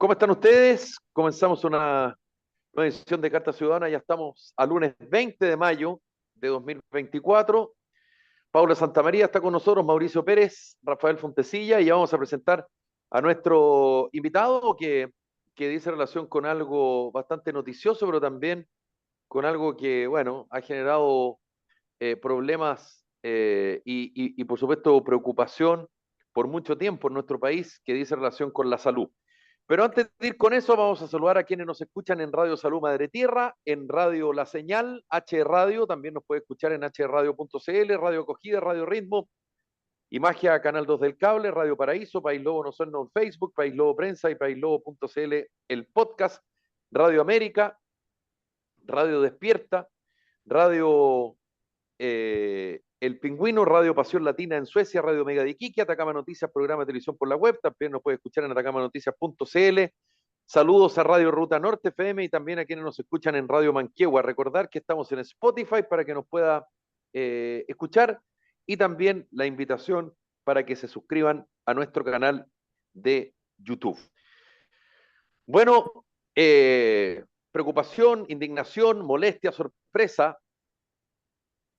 ¿Cómo están ustedes? Comenzamos una nueva edición de Carta Ciudadana. Ya estamos a lunes 20 de mayo de 2024. Paula Santamaría está con nosotros, Mauricio Pérez, Rafael Fontecilla, y ya vamos a presentar a nuestro invitado que dice relación con algo bastante noticioso, pero también con algo que, bueno, ha generado problemas y, por supuesto, preocupación por mucho tiempo en nuestro país, que dice relación con la salud. Pero antes de ir con eso, vamos a saludar a quienes nos escuchan en Radio Salud Madre Tierra, en Radio La Señal, H Radio, también nos puede escuchar en hradio.cl, Radio Acogida, Radio Ritmo, Imagia, Canal 2 del Cable, Radio Paraíso, País Lobo No Son en Facebook, País Lobo Prensa y paislobo.cl, el podcast, Radio América, Radio Despierta, Radio El Pingüino, Radio Pasión Latina en Suecia, Radio Mega de Iquique, Atacama Noticias, programa de televisión por la web, también nos puede escuchar en atacamanoticias.cl. Saludos a Radio Ruta Norte FM y también a quienes nos escuchan en Radio Manquehue. Recordar que estamos en Spotify para que nos pueda escuchar, y también la invitación para que se suscriban a nuestro canal de YouTube. Bueno, preocupación, indignación, molestia, sorpresa,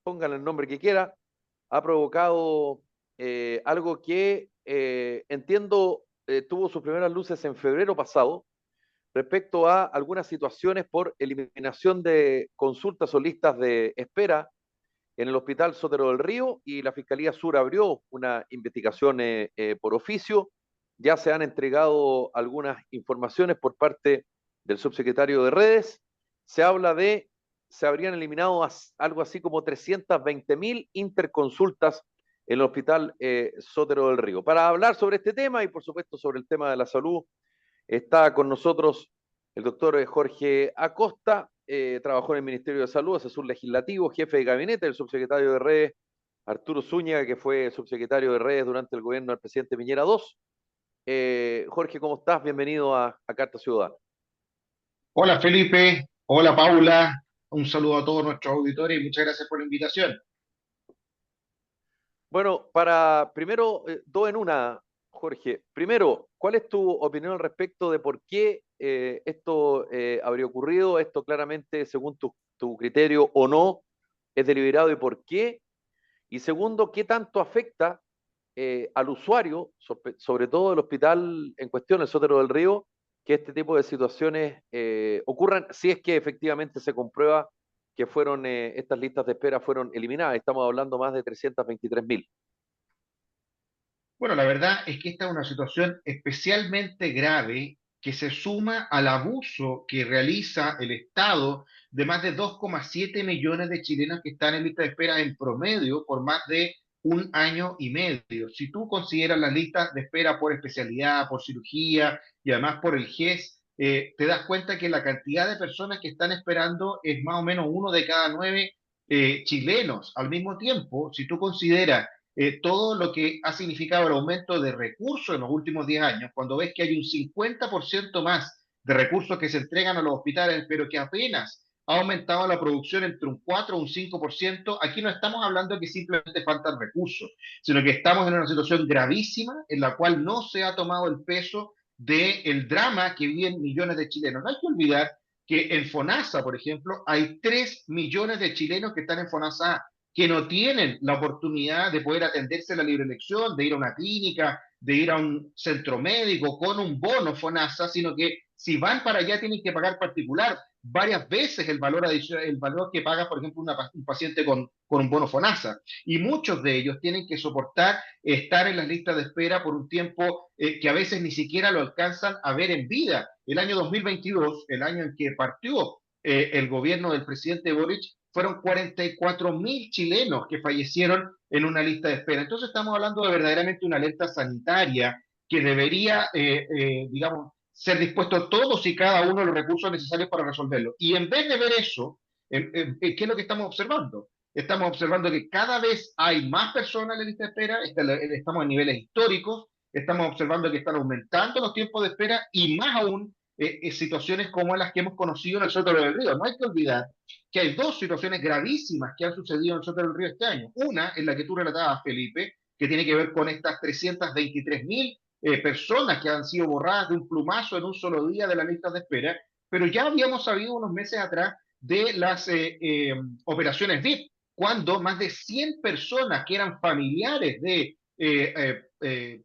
pónganle el nombre que quiera, ha provocado algo que entiendo tuvo sus primeras luces en febrero pasado, respecto a algunas situaciones por eliminación de consultas o listas de espera en el Hospital Sotero del Río, y la Fiscalía Sur abrió una investigación por oficio. Ya se han entregado algunas informaciones por parte del subsecretario de Redes. Se habla de, se habrían eliminado algo así como 320.000 interconsultas en el Hospital Sotero del Río. Para hablar sobre este tema y por supuesto sobre el tema de la salud, está con nosotros el doctor Jorge Acosta, trabajó en el Ministerio de Salud, asesor legislativo, jefe de gabinete del subsecretario de Redes, Arturo Zúñiga, que fue subsecretario de Redes durante el gobierno del presidente Piñera II. Jorge, ¿cómo estás? Bienvenido a Carta Ciudadana. Hola Felipe, hola Paula, un saludo a todos nuestros auditores y muchas gracias por la invitación. Bueno, para primero, dos en una, Jorge. Primero, ¿cuál es tu opinión al respecto de por qué esto habría ocurrido? Esto claramente, según tu criterio o no, es deliberado, y por qué. Y segundo, ¿qué tanto afecta al usuario, sobre todo el hospital en cuestión, el Sotero del Río, que este tipo de situaciones ocurran, si es que efectivamente se comprueba que fueron estas listas de espera fueron eliminadas? Estamos hablando más de 323.000. Bueno, la verdad es que esta es una situación especialmente grave que se suma al abuso que realiza el Estado de más de 2,7 millones de chilenos que están en lista de espera en promedio por más de un año y medio. Si tú consideras las listas de espera por especialidad, por cirugía y además por el GES, te das cuenta que la cantidad de personas que están esperando es más o menos uno de cada nueve chilenos. Al mismo tiempo, si tú consideras todo lo que ha significado el aumento de recursos en los últimos 10 años, cuando ves que hay un 50% más de recursos que se entregan a los hospitales, pero que apenas ha aumentado la producción entre un 4 o un 5%, aquí no estamos hablando de que simplemente faltan recursos, sino que estamos en una situación gravísima en la cual no se ha tomado el peso del drama que viven millones de chilenos. No hay que olvidar que en FONASA, por ejemplo, hay 3 millones de chilenos que están en FONASA, que no tienen la oportunidad de poder atenderse a la libre elección, de ir a una clínica, de ir a un centro médico con un bono FONASA, sino que si van para allá tienen que pagar particular varias veces el valor adicional, el valor que paga, por ejemplo, un paciente con un bono FONASA. Y muchos de ellos tienen que soportar estar en las listas de espera por un tiempo que a veces ni siquiera lo alcanzan a ver en vida. El año 2022, el año en que partió el gobierno del presidente Boric, fueron 44.000 chilenos que fallecieron en una lista de espera. Entonces estamos hablando de verdaderamente una alerta sanitaria que debería, digamos, ser dispuesto todos y cada uno de los recursos necesarios para resolverlo. Y en vez de ver eso, ¿qué es lo que estamos observando? Estamos observando que cada vez hay más personas en la lista de espera, estamos en niveles históricos, estamos observando que están aumentando los tiempos de espera y más aún situaciones como las que hemos conocido en el Sotero del Río. No hay que olvidar que hay dos situaciones gravísimas que han sucedido en el Sotero del Río este año. Una es la que tú relatabas, Felipe, que tiene que ver con estas 323.000 personas que han sido borradas de un plumazo en un solo día de las listas de espera, pero ya habíamos sabido unos meses atrás de las operaciones VIP, cuando más de 100 personas que eran familiares de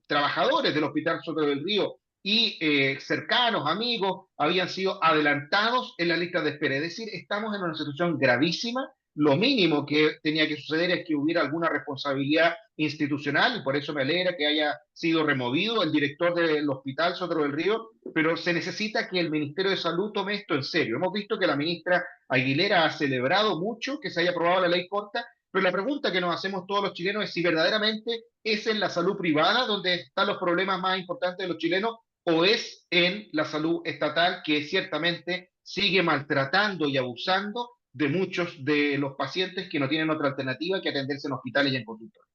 trabajadores del Hospital Soto del Río y cercanos, amigos, habían sido adelantados en la lista de espera. Es decir, estamos en una situación gravísima. Lo mínimo que tenía que suceder es que hubiera alguna responsabilidad institucional, y por eso me alegra que haya sido removido el director del Hospital Sotero del Río, pero se necesita que el Ministerio de Salud tome esto en serio. Hemos visto que la ministra Aguilera ha celebrado mucho que se haya aprobado la ley corta, pero la pregunta que nos hacemos todos los chilenos es si verdaderamente es en la salud privada donde están los problemas más importantes de los chilenos o es en la salud estatal que ciertamente sigue maltratando y abusando de muchos de los pacientes que no tienen otra alternativa que atenderse en hospitales y en consultorios.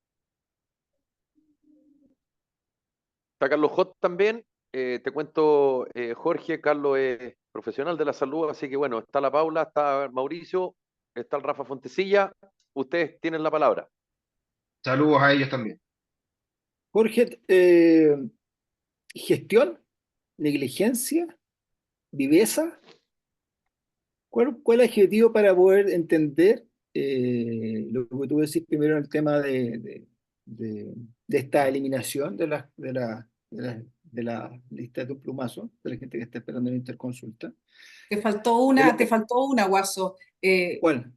Está Carlos Hot también. Te cuento, Jorge, Carlos es profesional de la salud, así que bueno, está la Paula, está Mauricio, está el Rafa Fontecilla. Ustedes tienen la palabra. Saludos a ellos también. Jorge, gestión, negligencia, viveza. ¿Cuál es el objetivo para poder entender lo que tú decís primero en el tema de esta eliminación de la lista de un plumazo, de la gente que está esperando en interconsulta? Pero, Te faltó una, Guaso. ¿cuál?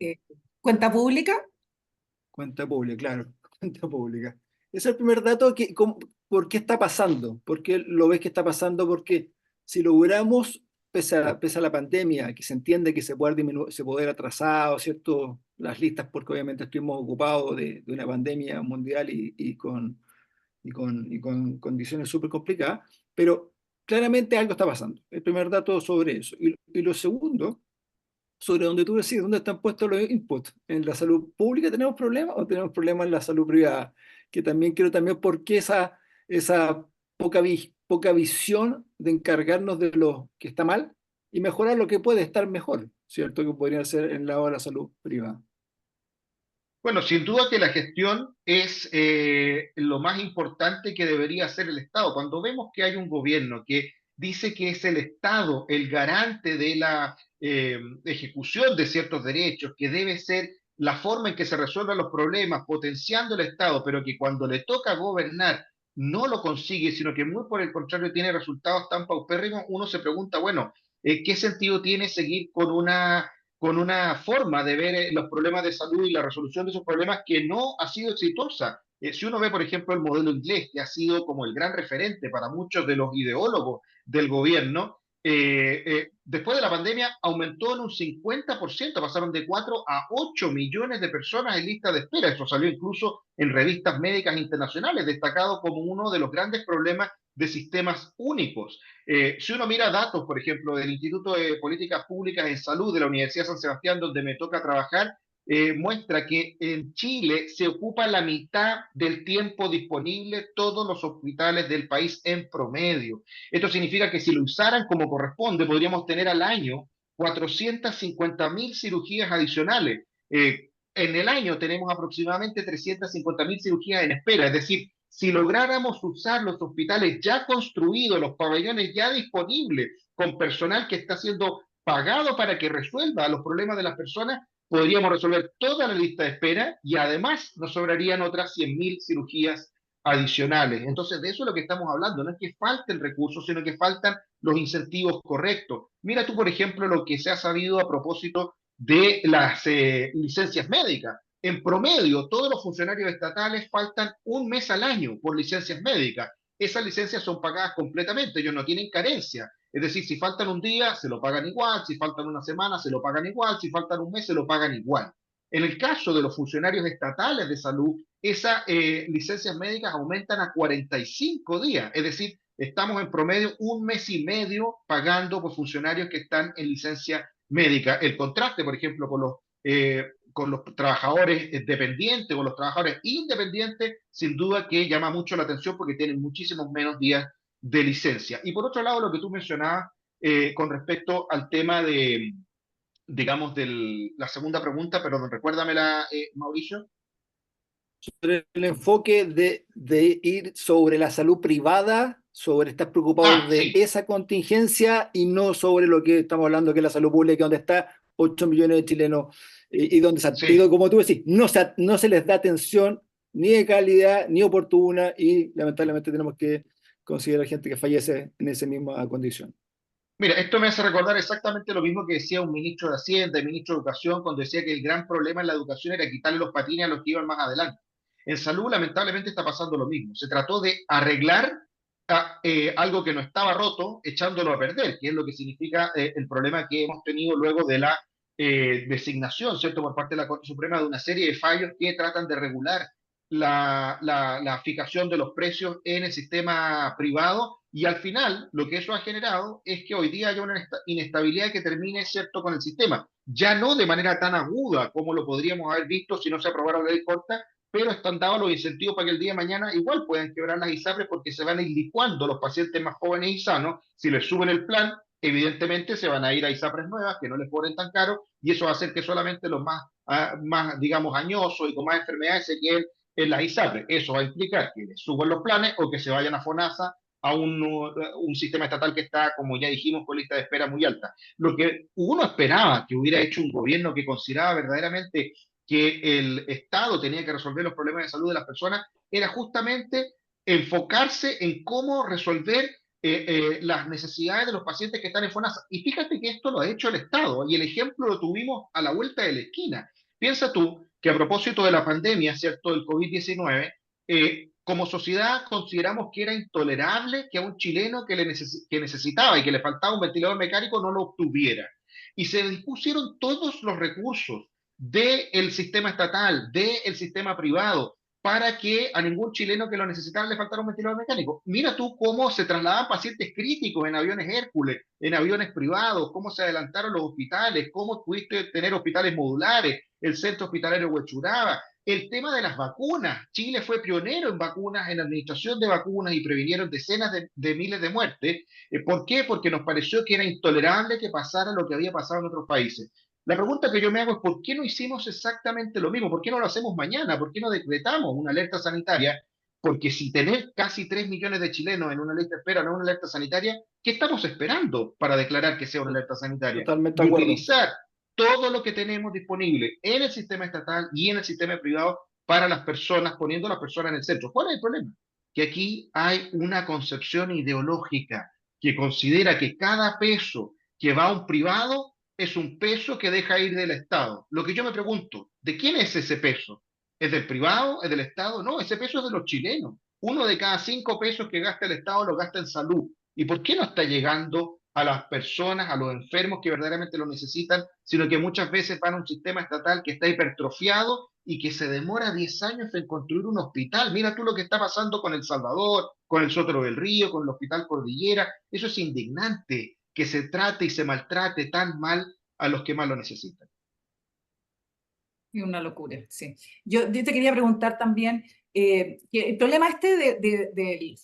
¿Cuenta pública? Cuenta pública, claro, cuenta pública. Ese es el primer dato ¿por qué está pasando? ¿Por qué lo ves que está pasando? Porque si logramos, pese a la pandemia, que se entiende que se puede disminuir, se puede haber atrasado, ¿cierto? Las listas, porque obviamente estuvimos ocupados de una pandemia mundial y con condiciones súper complicadas, pero claramente algo está pasando. El primer dato sobre eso. Y lo segundo, sobre donde tú decides dónde están puestos los inputs. ¿En la salud pública tenemos problemas o tenemos problemas en la salud privada? Que también quiero también por qué esa poca visión de encargarnos de lo que está mal y mejorar lo que puede estar mejor, ¿cierto? Que podría ser en el lado de la salud privada. Bueno, sin duda que la gestión es lo más importante que debería hacer el Estado. Cuando vemos que hay un gobierno que dice que es el Estado el garante de la ejecución de ciertos derechos, que debe ser la forma en que se resuelvan los problemas, potenciando el Estado, pero que cuando le toca gobernar no lo consigue, sino que muy por el contrario tiene resultados tan paupérrimos, uno se pregunta, bueno, ¿qué sentido tiene seguir con una forma de ver los problemas de salud y la resolución de esos problemas que no ha sido exitosa? Si uno ve, por ejemplo, el modelo inglés, que ha sido como el gran referente para muchos de los ideólogos del gobierno, después de la pandemia aumentó en un 50%, pasaron de 4 a 8 millones de personas en lista de espera. Eso salió incluso en revistas médicas internacionales, destacado como uno de los grandes problemas de sistemas únicos. Si uno mira datos, por ejemplo, del Instituto de Políticas Públicas en Salud de la Universidad de San Sebastián, donde me toca trabajar, muestra que en Chile se ocupa la mitad del tiempo disponible todos los hospitales del país en promedio. Esto significa que si lo usaran como corresponde, podríamos tener al año 450.000 cirugías adicionales. En el año tenemos aproximadamente 350.000 cirugías en espera, es decir, si lográramos usar los hospitales ya construidos, los pabellones ya disponibles, con personal que está siendo pagado para que resuelva los problemas de las personas, podríamos resolver toda la lista de espera y además nos sobrarían otras 100.000 cirugías adicionales. Entonces, de eso es lo que estamos hablando. No es que falten recursos, sino que faltan los incentivos correctos. Mira tú, por ejemplo, lo que se ha sabido a propósito de las licencias médicas. En promedio, todos los funcionarios estatales faltan un mes al año por licencias médicas. Esas licencias son pagadas completamente, ellos no tienen carencia. Es decir, si faltan un día, se lo pagan igual, si faltan una semana, se lo pagan igual, si faltan un mes, se lo pagan igual. En el caso de los funcionarios estatales de salud, esas licencias médicas aumentan a 45 días, es decir, estamos en promedio un mes y medio pagando por funcionarios que están en licencia médica. El contraste, por ejemplo, con los trabajadores dependientes, con los trabajadores independientes, sin duda que llama mucho la atención porque tienen muchísimos menos días de licencia. Y por otro lado, lo que tú mencionabas con respecto al tema de, digamos, la segunda pregunta, pero recuérdamela, Mauricio. sobre el enfoque de ir sobre la salud privada, sobre estar preocupados Ah, de sí, esa contingencia y no sobre lo que estamos hablando, que es la salud pública, donde está 8 millones de chilenos y donde, sí. como tú decís, no se les da atención ni de calidad ni oportuna y lamentablemente tenemos que considerar gente que fallece en esa misma condición. Mira, esto me hace recordar exactamente lo mismo que decía un ministro de Hacienda y ministro de Educación cuando decía que el gran problema en la educación era quitarle los patines a los que iban más adelante. En salud, lamentablemente, está pasando lo mismo. Se trató de arreglar algo que no estaba roto, echándolo a perder, que es lo que significa el problema que hemos tenido luego de la designación, ¿cierto?, por parte de la Corte Suprema de una serie de fallos que tratan de regular la fijación de los precios en el sistema privado y al final lo que eso ha generado es que hoy día haya una inestabilidad que termine, cierto, con el sistema. Ya no de manera tan aguda como lo podríamos haber visto si no se aprobara la ley corta, pero están dados los incentivos para que el día de mañana igual puedan quebrar las ISAPRES porque se van a ir licuando los pacientes más jóvenes y sanos. Si les suben el plan, evidentemente se van a ir a ISAPRES nuevas que no les cobren tan caro y eso va a hacer que solamente los más digamos, añosos y con más enfermedades se queden en las ISAPRES. Eso va a implicar que les suban los planes o que se vayan a FONASA a un sistema estatal que está, como ya dijimos, con lista de espera muy alta. Lo que uno esperaba que hubiera hecho un gobierno que consideraba verdaderamente que el Estado tenía que resolver los problemas de salud de las personas era justamente enfocarse en cómo resolver las necesidades de los pacientes que están en FONASA. Y fíjate que esto lo ha hecho el Estado y el ejemplo lo tuvimos a la vuelta de la esquina. Piensa tú que a propósito de la pandemia, ¿cierto?, del COVID-19, como sociedad consideramos que era intolerable que a un chileno que necesitaba y que le faltaba un ventilador mecánico no lo obtuviera. Y se dispusieron todos los recursos del sistema estatal, del sistema privado, para que a ningún chileno que lo necesitara le faltara un ventilador mecánico. Mira tú cómo se trasladaban pacientes críticos en aviones Hércules, en aviones privados, cómo se adelantaron los hospitales, cómo pudiste tener hospitales modulares, el centro hospitalario Huechuraba, el tema de las vacunas. Chile fue pionero en vacunas, en administración de vacunas y previnieron decenas de miles de muertes. ¿Por qué? Porque nos pareció que era intolerable que pasara lo que había pasado en otros países. La pregunta que yo me hago es ¿por qué no hicimos exactamente lo mismo? ¿Por qué no lo hacemos mañana? ¿Por qué no decretamos una alerta sanitaria? Porque si tener casi 3 millones de chilenos en una lista de espera, no una alerta sanitaria, ¿qué estamos esperando para declarar que sea una alerta sanitaria? Totalmente Y de acuerdo. utilizar todo lo que tenemos disponible en el sistema estatal y en el sistema privado para las personas, poniendo a las personas en el centro. ¿Cuál es el problema? Que aquí hay una concepción ideológica que considera que cada peso que va a un privado es un peso que deja ir del Estado. Lo que yo me pregunto, ¿de quién es ese peso? ¿Es del privado? ¿Es del Estado? No, ese peso es de los chilenos. Uno de cada 5 pesos que gasta el Estado lo gasta en salud. ¿Y por qué no está llegando a las personas, a los enfermos que verdaderamente lo necesitan, sino que muchas veces van a un sistema estatal que está hipertrofiado y que se demora 10 años en construir un hospital? Mira tú lo que está pasando con El Salvador, con el Sotero del Río, con el Hospital Cordillera. Eso es indignante, que se trate y se maltrate tan mal a los que más lo necesitan. Es una locura, sí. Yo te quería preguntar también, que el problema este del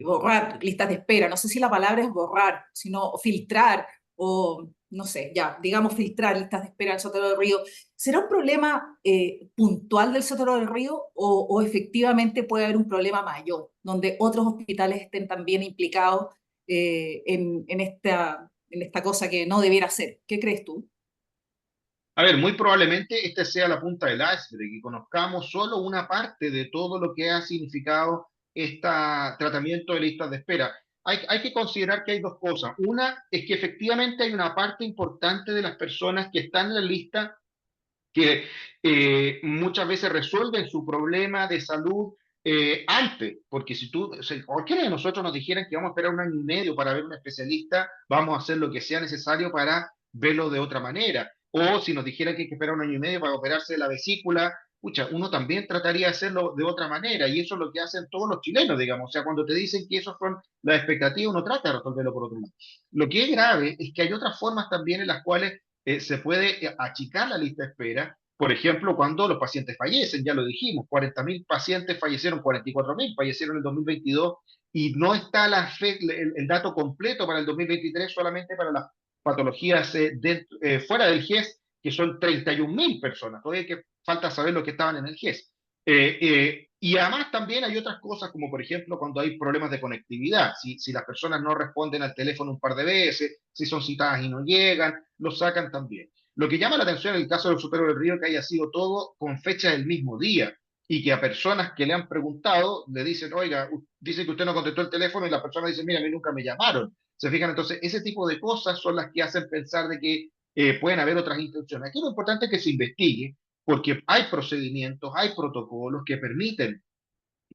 borrar listas de espera, no sé si la palabra es borrar, sino filtrar, o no sé, ya, digamos filtrar listas de espera del Sotero del Río, ¿será un problema puntual del Sotero del Río o efectivamente puede haber un problema mayor, donde otros hospitales estén también implicados en esta cosa que no debiera ser? ¿Qué crees tú? A ver, muy probablemente esta sea la punta del iceberg y conozcamos solo una parte de todo lo que ha significado este tratamiento de listas de espera. Hay que considerar que hay dos cosas. Una es que efectivamente hay una parte importante de las personas que están en la lista que muchas veces resuelven su problema de salud antes, porque si cualquiera de nosotros nos dijeran que vamos a esperar un año y medio para ver un especialista, vamos a hacer lo que sea necesario para verlo de otra manera. O si nos dijeran que hay que esperar un año y medio para operarse de la vesícula, pucha, uno también trataría de hacerlo de otra manera, y eso es lo que hacen todos los chilenos, digamos. O sea, cuando te dicen que esos son las expectativas, uno trata de resolverlo por otro lado. Lo que es grave es que hay otras formas también en las cuales se puede achicar la lista de espera. Por ejemplo, cuando los pacientes fallecen, ya lo dijimos, 40.000 pacientes fallecieron, 44.000 fallecieron en el 2022 y no está el dato completo para el 2023 solamente para las patologías fuera del GES, que son 31.000 personas. Todavía que falta saber lo que estaban en el GES. Y además también hay otras cosas, como por ejemplo cuando hay problemas de conectividad. Si las personas no responden al teléfono un par de veces, si son citadas y no llegan, lo sacan también. Lo que llama la atención en el caso del Sotero del Río, que haya sido todo con fecha del mismo día y que a personas que le han preguntado le dicen, oiga, dice que usted no contestó el teléfono y la persona dice, mira, a mí nunca me llamaron. ¿Se fijan? Entonces, ese tipo de cosas son las que hacen pensar de que pueden haber otras intenciones. Aquí lo importante es que se investigue, porque hay procedimientos, hay protocolos que permiten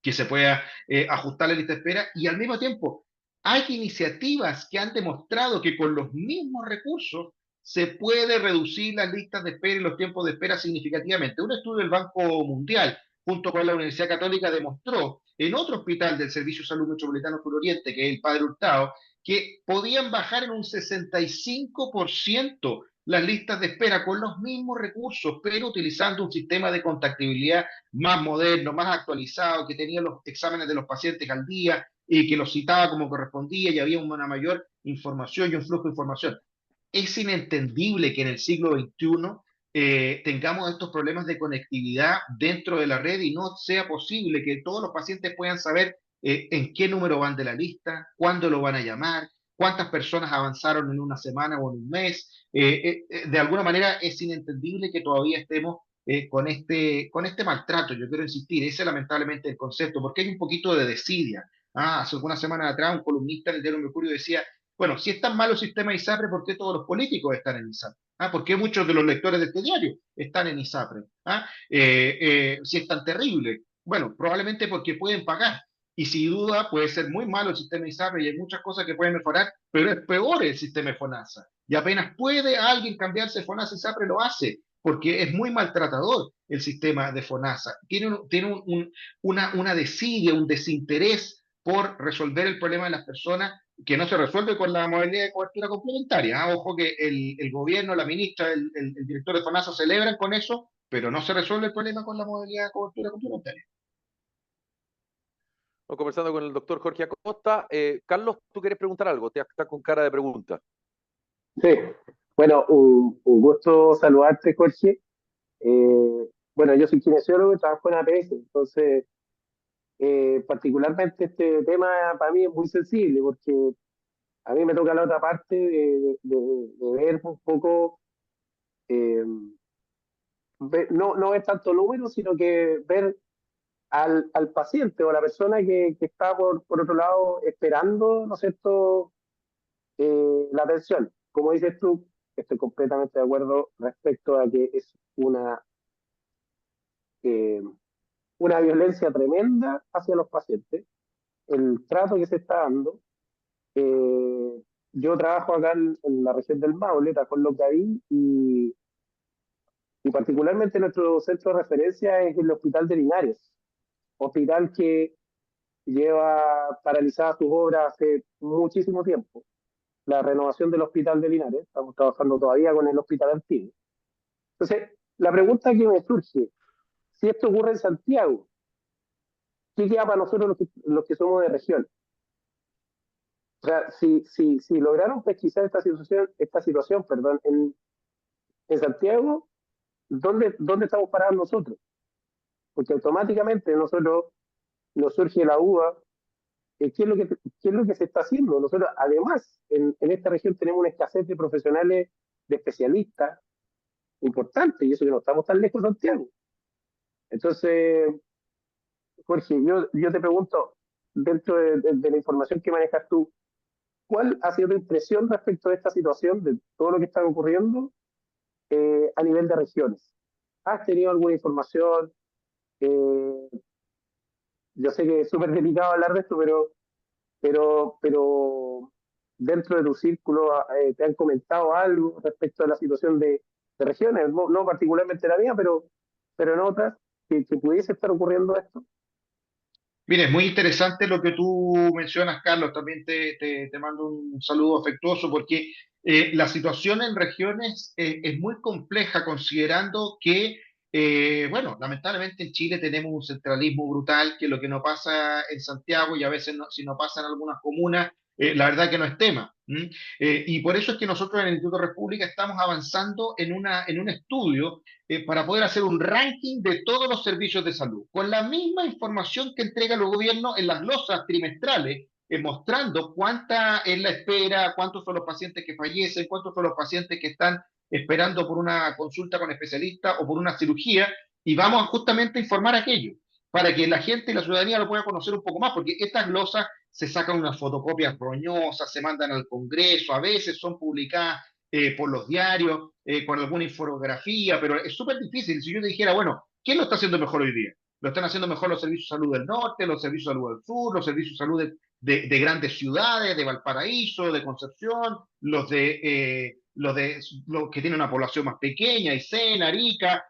que se pueda ajustar la lista de espera y al mismo tiempo hay iniciativas que han demostrado que con los mismos recursos se puede reducir las listas de espera y los tiempos de espera significativamente. Un estudio del Banco Mundial junto con la Universidad Católica demostró en otro hospital del Servicio de Salud Metropolitano Suroriente, que es el Padre Hurtado, que podían bajar en un 65% las listas de espera con los mismos recursos, pero utilizando un sistema de contactabilidad más moderno, más actualizado, que tenía los exámenes de los pacientes al día y que los citaba como correspondía y había una mayor información y un flujo de información. Es inentendible que en el siglo XXI tengamos estos problemas de conectividad dentro de la red y no sea posible que todos los pacientes puedan saber en qué número van de la lista, cuándo lo van a llamar, cuántas personas avanzaron en una semana o en un mes. De alguna manera es inentendible que todavía estemos con este maltrato. Yo quiero insistir, ese es lamentablemente el concepto, porque hay un poquito de desidia. Hace algunas semanas atrás un columnista del diario Mercurio decía, bueno, si es tan malo el sistema ISAPRE, ¿por qué todos los políticos están en ISAPRE? ¿Por qué muchos de los lectores de este diario están en ISAPRE? Si es tan terrible. Bueno, probablemente porque pueden pagar. Y sin duda puede ser muy malo el sistema ISAPRE y hay muchas cosas que pueden mejorar, pero es peor el sistema de FONASA. Y apenas puede alguien cambiarse de FONASA a ISAPRE, lo hace, porque es muy maltratador el sistema de FONASA. Tiene una desidia, un desinterés por resolver el problema de las personas que no se resuelve con la modalidad de cobertura complementaria. Ojo que el gobierno, la ministra, el director de FONASA celebran con eso, pero no se resuelve el problema con la modalidad de cobertura complementaria. Estamos conversando con el doctor Jorge Acosta. Carlos, ¿tú quieres preguntar algo? Te estás con cara de pregunta. Sí, bueno, un gusto saludarte, Jorge. Bueno, yo soy kinesiólogo y trabajo en APS, entonces, particularmente este tema para mí es muy sensible porque a mí me toca la otra parte de ver un poco, eh, no ver tanto números, sino que ver al paciente o a la persona que está por otro lado esperando, ¿no es cierto?, la atención. Como dices tú, estoy completamente de acuerdo respecto a que es eh, una violencia tremenda hacia los pacientes, el trato que se está dando. Eh, yo trabajo acá en la región del Maule, trabajo en Longaví, y particularmente nuestro centro de referencia es el Hospital de Linares, hospital que lleva paralizadas sus obras hace muchísimo tiempo. La renovación del Hospital de Linares, estamos trabajando todavía con el Hospital Antiguo. Entonces, la pregunta que me surge, si esto ocurre en Santiago, ¿qué queda para nosotros los que somos de región? O sea, si lograron pesquisar esta situación, perdón, en Santiago, ¿dónde estamos parados nosotros? Porque automáticamente nosotros nos surge la duda, ¿qué es lo que se está haciendo? Nosotros, además, en esta región tenemos una escasez de profesionales, de especialistas importante, y eso que no estamos tan lejos de Santiago. Entonces, Jorge, yo te pregunto, dentro de la información que manejas tú, ¿cuál ha sido tu impresión respecto de esta situación, de todo lo que está ocurriendo a nivel de regiones? ¿Has tenido alguna información? Eh, yo sé que es súper delicado hablar de esto, pero dentro de tu círculo te han comentado algo respecto a la situación de regiones, no particularmente la mía, pero en otras, que pudiese estar ocurriendo esto. Mire, es muy interesante lo que tú mencionas, Carlos. También te mando un saludo afectuoso porque la situación en regiones es muy compleja considerando que, bueno, lamentablemente en Chile tenemos un centralismo brutal, que lo que no pasa en Santiago y a veces si no pasa en algunas comunas, la verdad que no es tema. Y por eso es que nosotros en el Instituto República estamos avanzando en un estudio para poder hacer un ranking de todos los servicios de salud, con la misma información que entrega el gobierno en las glosas trimestrales, mostrando cuánta es la espera, cuántos son los pacientes que fallecen, cuántos son los pacientes que están esperando por una consulta con especialista o por una cirugía, y vamos a justamente informar aquello, para que la gente y la ciudadanía lo pueda conocer un poco más, porque estas glosas se sacan unas fotocopias roñosas, se mandan al Congreso, a veces son publicadas por los diarios, con alguna infografía, pero es súper difícil. Si yo te dijera, bueno, ¿quién lo está haciendo mejor hoy día? ¿Lo están haciendo mejor los servicios de salud del norte, los servicios de salud del sur, los servicios de salud de grandes ciudades, de Valparaíso, de Concepción, los que tienen una población más pequeña, Aysén, Arica?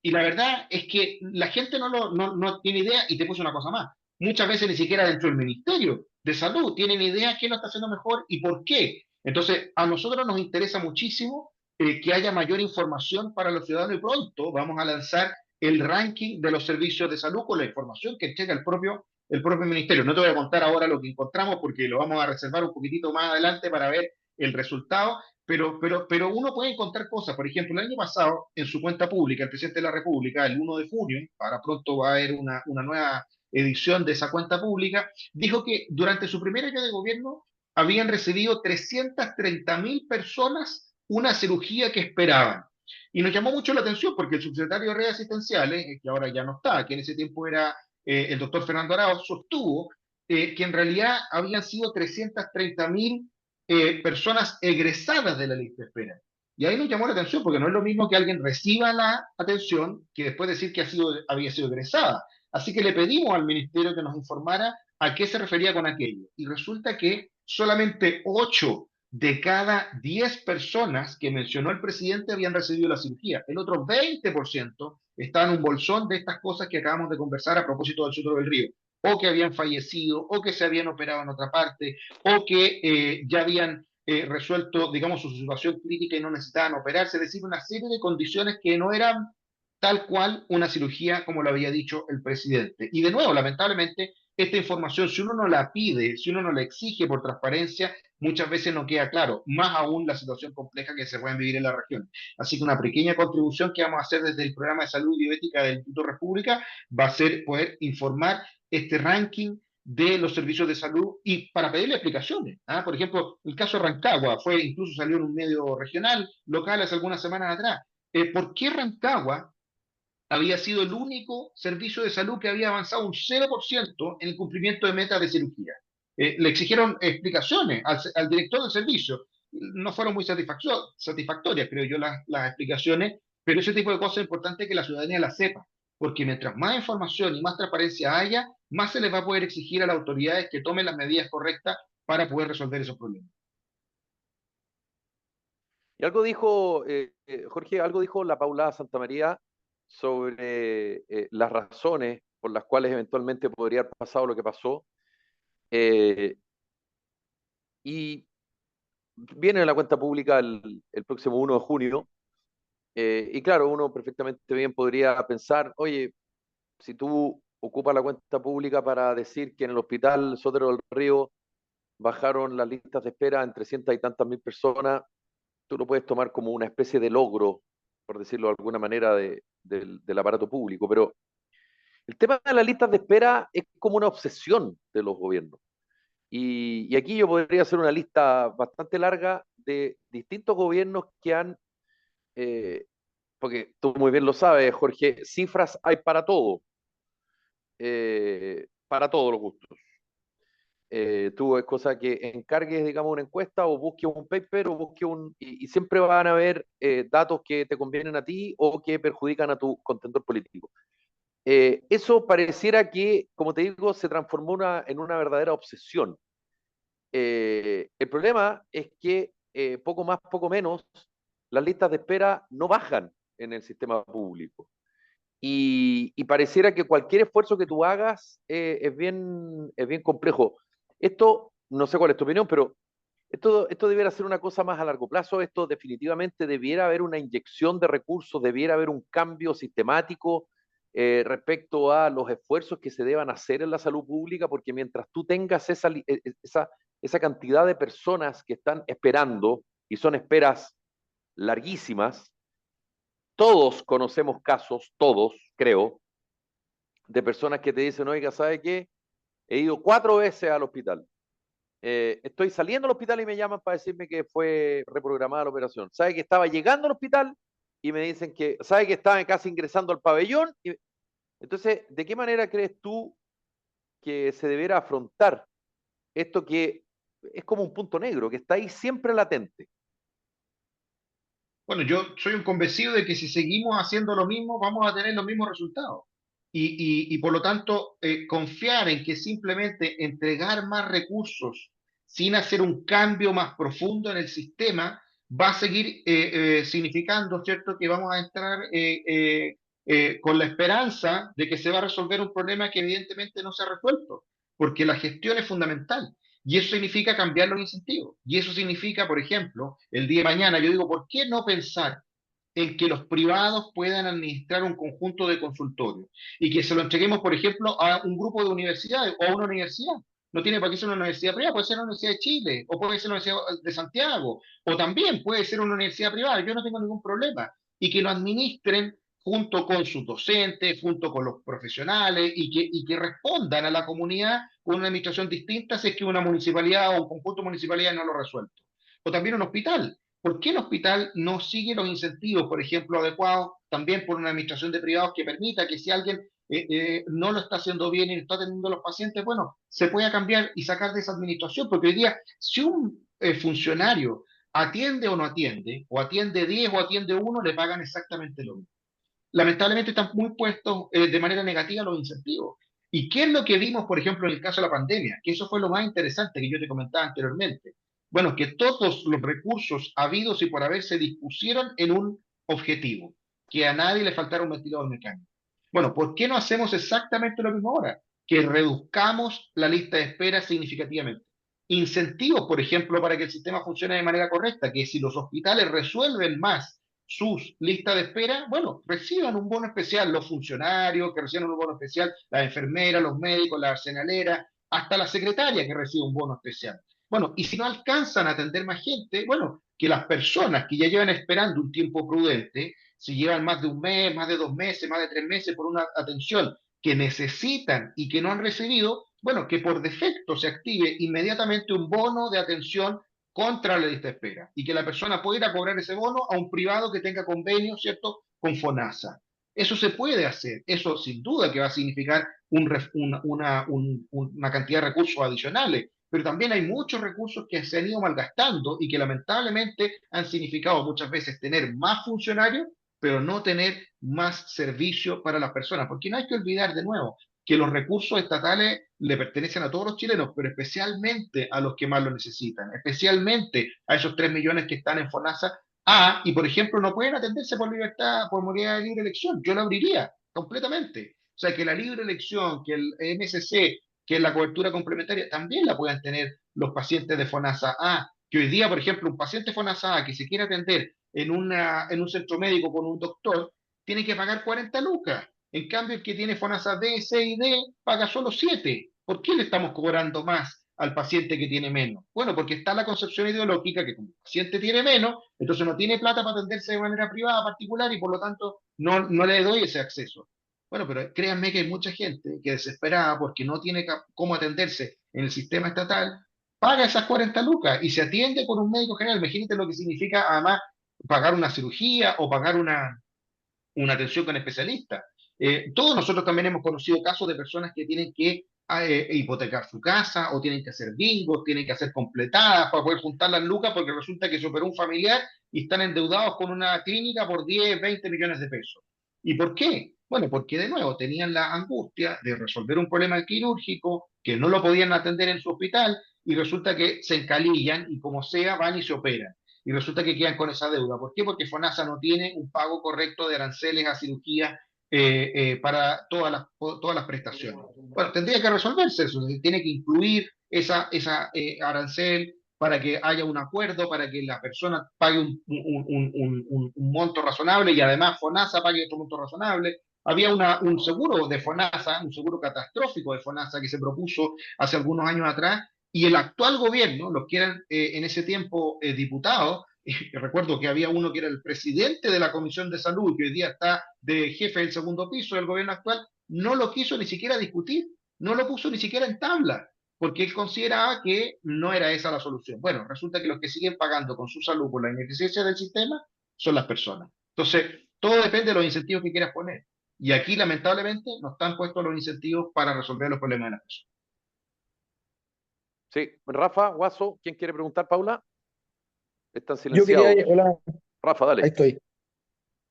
Y la verdad es que la gente no tiene idea, y te puse una cosa más. Muchas veces ni siquiera dentro del Ministerio de Salud tienen idea quién lo está haciendo mejor y por qué. Entonces, a nosotros nos interesa muchísimo que haya mayor información para los ciudadanos, y pronto vamos a lanzar el ranking de los servicios de salud con la información que entrega el propio ministerio. No te voy a contar ahora lo que encontramos porque lo vamos a reservar un poquitito más adelante para ver el resultado, pero uno puede encontrar cosas. Por ejemplo, el año pasado, en su cuenta pública, el presidente de la República, el 1 de junio, ahora pronto va a haber una nueva edición de esa cuenta pública, dijo que durante su primer año de gobierno habían recibido 330.000 personas una cirugía que esperaban. Y nos llamó mucho la atención porque el subsecretario de redes asistenciales, que ahora ya no está, que en ese tiempo era el doctor Fernando Arauz, sostuvo que en realidad habían sido 330.000 personas egresadas de la lista de espera. Y ahí nos llamó la atención, porque no es lo mismo que alguien reciba la atención que después decir que había sido egresada. Así que le pedimos al ministerio que nos informara a qué se refería con aquello. Y resulta que solamente 8 de cada 10 personas que mencionó el presidente habían recibido la cirugía. El otro 20% está en un bolsón de estas cosas que acabamos de conversar a propósito del Sutro del Río, o que habían fallecido, o que se habían operado en otra parte, o que ya habían resuelto, digamos, su situación crítica y no necesitaban operarse, es decir, una serie de condiciones que no eran tal cual una cirugía como lo había dicho el presidente. Y de nuevo, lamentablemente, esta información, si uno no la pide, si uno no la exige por transparencia, muchas veces no queda claro, más aún la situación compleja que se puede vivir en la región. Así que una pequeña contribución que vamos a hacer desde el programa de salud y bioética del Instituto República va a ser poder informar este ranking de los servicios de salud y para pedirle explicaciones. Por ejemplo, el caso de Rancagua incluso salió en un medio regional, local, hace algunas semanas atrás. ¿Por qué Rancagua había sido el único servicio de salud que había avanzado un 0% en el cumplimiento de metas de cirugía? Le exigieron explicaciones al director del servicio. No fueron muy satisfactorias, creo yo, las explicaciones, pero ese tipo de cosas es importante que la ciudadanía las sepa, porque mientras más información y más transparencia haya, más se les va a poder exigir a las autoridades que tomen las medidas correctas para poder resolver esos problemas. Y algo dijo, Jorge, algo dijo la Paula Santamaría sobre las razones por las cuales eventualmente podría haber pasado lo que pasó. Y viene a la cuenta pública el próximo 1 de junio. Y claro, uno perfectamente bien podría pensar, oye, si tú ocupas la cuenta pública para decir que en el hospital Sotero del Río bajaron las listas de espera en 300 y tantas mil personas, tú lo puedes tomar como una especie de logro, por decirlo de alguna manera, del aparato público. Pero el tema de las listas de espera es como una obsesión de los gobiernos. Y aquí yo podría hacer una lista bastante larga de distintos gobiernos que han, porque tú muy bien lo sabes, Jorge, cifras hay para todos los gustos. Tú es cosa que encargues, digamos, una encuesta o busques un paper o busques y siempre van a haber datos que te convienen a ti o que perjudican a tu contendor político. Eso pareciera que, como te digo, se transformó en una verdadera obsesión. El problema es que poco más, poco menos, las listas de espera no bajan en el sistema público. Y pareciera que cualquier esfuerzo que tú hagas es bien complejo. Esto, no sé cuál es tu opinión, pero esto debiera ser una cosa más a largo plazo. Esto definitivamente debiera haber una inyección de recursos, debiera haber un cambio sistemático respecto a los esfuerzos que se deban hacer en la salud pública, porque mientras tú tengas esa cantidad de personas que están esperando, y son esperas larguísimas, todos conocemos casos, todos, creo, de personas que te dicen, oiga, ¿sabe qué? He ido 4 veces al hospital. Estoy saliendo del hospital y me llaman para decirme que fue reprogramada la operación. ¿Sabe que estaba llegando al hospital? Y me dicen que, ¿sabe que estaba casi ingresando al pabellón? Entonces, ¿de qué manera crees tú que se deberá afrontar esto que es como un punto negro, que está ahí siempre latente? Bueno, yo soy un convencido de que si seguimos haciendo lo mismo, vamos a tener los mismos resultados. Y por lo tanto, confiar en que simplemente entregar más recursos sin hacer un cambio más profundo en el sistema va a seguir significando, ¿cierto?, que vamos a entrar con la esperanza de que se va a resolver un problema que evidentemente no se ha resuelto, porque la gestión es fundamental. Y eso significa cambiar los incentivos. Y eso significa, por ejemplo, el día de mañana, yo digo, ¿por qué no pensar en que los privados puedan administrar un conjunto de consultorios y que se lo entreguemos, por ejemplo, a un grupo de universidades o a una universidad? No tiene por qué ser una universidad privada, puede ser una universidad de Chile o puede ser una universidad de Santiago o también puede ser una universidad privada, yo no tengo ningún problema. Y que lo administren junto con sus docentes, junto con los profesionales y que respondan a la comunidad con una administración distinta si es que una municipalidad o un conjunto de municipalidades no lo resuelve. O también un hospital. ¿Por qué el hospital no sigue los incentivos, por ejemplo, adecuados también por una administración de privados que permita que si alguien no lo está haciendo bien y no está atendiendo a los pacientes, bueno, se pueda cambiar y sacar de esa administración? Porque hoy día, si un funcionario atiende o no atiende, o atiende 10 o atiende uno, le pagan exactamente lo mismo. Lamentablemente están muy puestos de manera negativa los incentivos. ¿Y qué es lo que vimos, por ejemplo, en el caso de la pandemia? Que eso fue lo más interesante que yo te comentaba anteriormente. Bueno, que todos los recursos habidos y por haber se dispusieron en un objetivo, que a nadie le faltara un ventilador mecánico. Bueno, ¿por qué no hacemos exactamente lo mismo ahora? Que reduzcamos la lista de espera significativamente. Incentivos, por ejemplo, para que el sistema funcione de manera correcta, que si los hospitales resuelven más sus listas de espera, bueno, reciban un bono especial los funcionarios, que reciban un bono especial las enfermeras, los médicos, la arsenalera, hasta la secretaria que reciba un bono especial. Bueno, y si no alcanzan a atender más gente, bueno, que las personas que ya llevan esperando un tiempo prudente, si llevan más de un mes, más de 2 meses, más de 3 meses por una atención que necesitan y que no han recibido, bueno, que por defecto se active inmediatamente un bono de atención contra la lista de espera y que la persona pueda ir a cobrar ese bono a un privado que tenga convenio, ¿cierto?, con FONASA. Eso se puede hacer, eso sin duda que va a significar una cantidad de recursos adicionales, pero también hay muchos recursos que se han ido malgastando y que lamentablemente han significado muchas veces tener más funcionarios, pero no tener más servicio para las personas, porque no hay que olvidar de nuevo que los recursos estatales le pertenecen a todos los chilenos, pero especialmente a los que más lo necesitan, especialmente a esos 3 millones que están en FONASA y por ejemplo no pueden atenderse por libertad, por modalidad de libre elección. Yo lo abriría completamente. O sea, que la libre elección, que el MSC, que es la cobertura complementaria, también la puedan tener los pacientes de FONASA A, que hoy día, por ejemplo, un paciente FONASA A que se quiere atender en un centro médico con un doctor, tiene que pagar 40 lucas. En cambio, el que tiene FONASA D, C y D paga solo 7. ¿Por qué le estamos cobrando más al paciente que tiene menos? Bueno, porque está la concepción ideológica que como el paciente tiene menos, entonces no tiene plata para atenderse de manera privada, particular, y por lo tanto no le doy ese acceso. Bueno, pero créanme que hay mucha gente que desesperada porque no tiene cómo atenderse en el sistema estatal, paga esas 40 lucas y se atiende por un médico general. Imagínate lo que significa además pagar una cirugía o pagar una atención con especialistas. Todos nosotros también hemos conocido casos de personas que tienen que hipotecar su casa o tienen que hacer bingos, tienen que hacer completadas para poder juntar las lucas porque resulta que se operó un familiar y están endeudados con una clínica por 10, 20 millones de pesos. ¿Y por qué? Bueno, porque de nuevo tenían la angustia de resolver un problema quirúrgico que no lo podían atender en su hospital y resulta que se encalillan y como sea van y se operan y resulta que quedan con esa deuda. ¿Por qué? Porque FONASA no tiene un pago correcto de aranceles a cirugía para todas las prestaciones. Bueno, tendría que resolverse eso, tiene que incluir esa arancel para que haya un acuerdo, para que la persona pague un monto razonable y además FONASA pague otro monto razonable. Había un seguro de FONASA, un seguro catastrófico de FONASA que se propuso hace algunos años atrás, y el actual gobierno, los que eran en ese tiempo diputados, recuerdo que había uno que era el presidente de la Comisión de Salud, que hoy día está de jefe del segundo piso del gobierno actual, no lo quiso ni siquiera discutir, no lo puso ni siquiera en tabla, porque él consideraba que no era esa la solución. Bueno, resulta que los que siguen pagando con su salud por la ineficiencia del sistema son las personas. Entonces, todo depende de los incentivos que quieras poner. Y aquí, lamentablemente, no están puestos los incentivos para resolver los problemas de las personas. Sí, Rafa, Guaso, ¿quién quiere preguntar, Paula? Están Yo quería, silenciados. hola, Rafa, ahí dale. estoy.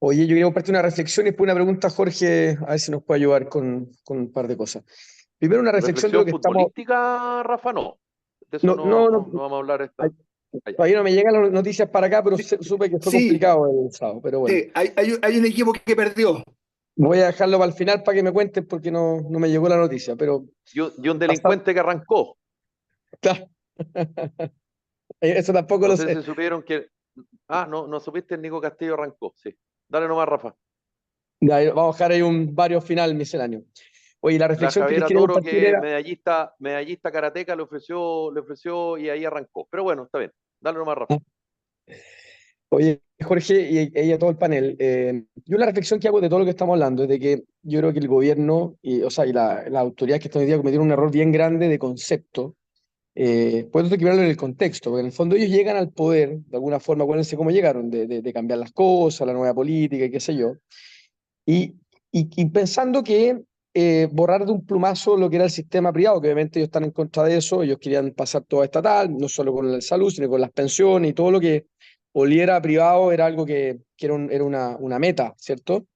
Oye, yo quería compartir una reflexión y después una pregunta a Jorge, a ver si nos puede ayudar con un par de cosas. Primero, una reflexión de lo ¿Reflexión que estamos. futbolística, Rafa? No. De eso No, no, no, no vamos a hablar ay, esta. Allá. todavía no me llegan las noticias para acá, pero Sí, supe que fue sí, complicado el sábado. Pero bueno, sí, hay un equipo que perdió. voy a dejarlo para el final para que me cuenten porque no me llegó la noticia. Pero Y un pasa- delincuente que arrancó. claro, eso tampoco No lo sé sé. si supieron que. Ah, no supiste, el Nico Castillo arrancó. Sí. Dale nomás, Rafa. Ya, vamos a dejar ahí varios final misceláneo. Oye, la La reflexión que les Javiera quería Toro, compartir que era. medallista karateca, le ofreció y ahí arrancó. Pero bueno, está bien. Dale nomás, Rafa. Oye, Jorge y a todo el panel, yo la reflexión que hago de todo lo que estamos hablando es de que yo creo que el gobierno y, o sea, y la autoridad que están hoy día cometieron un error bien grande de concepto. Por eso hay que verlo en el contexto, porque en el fondo ellos llegan al poder, de alguna forma, acuérdense cómo llegaron, de cambiar las cosas, la nueva política y qué sé yo, y, y pensando que borrar de un plumazo lo que era el sistema privado, que obviamente ellos están en contra de eso, ellos querían pasar todo a estatal, no solo con la salud, sino con las pensiones y todo lo que oliera a privado era algo que era una meta, ¿cierto?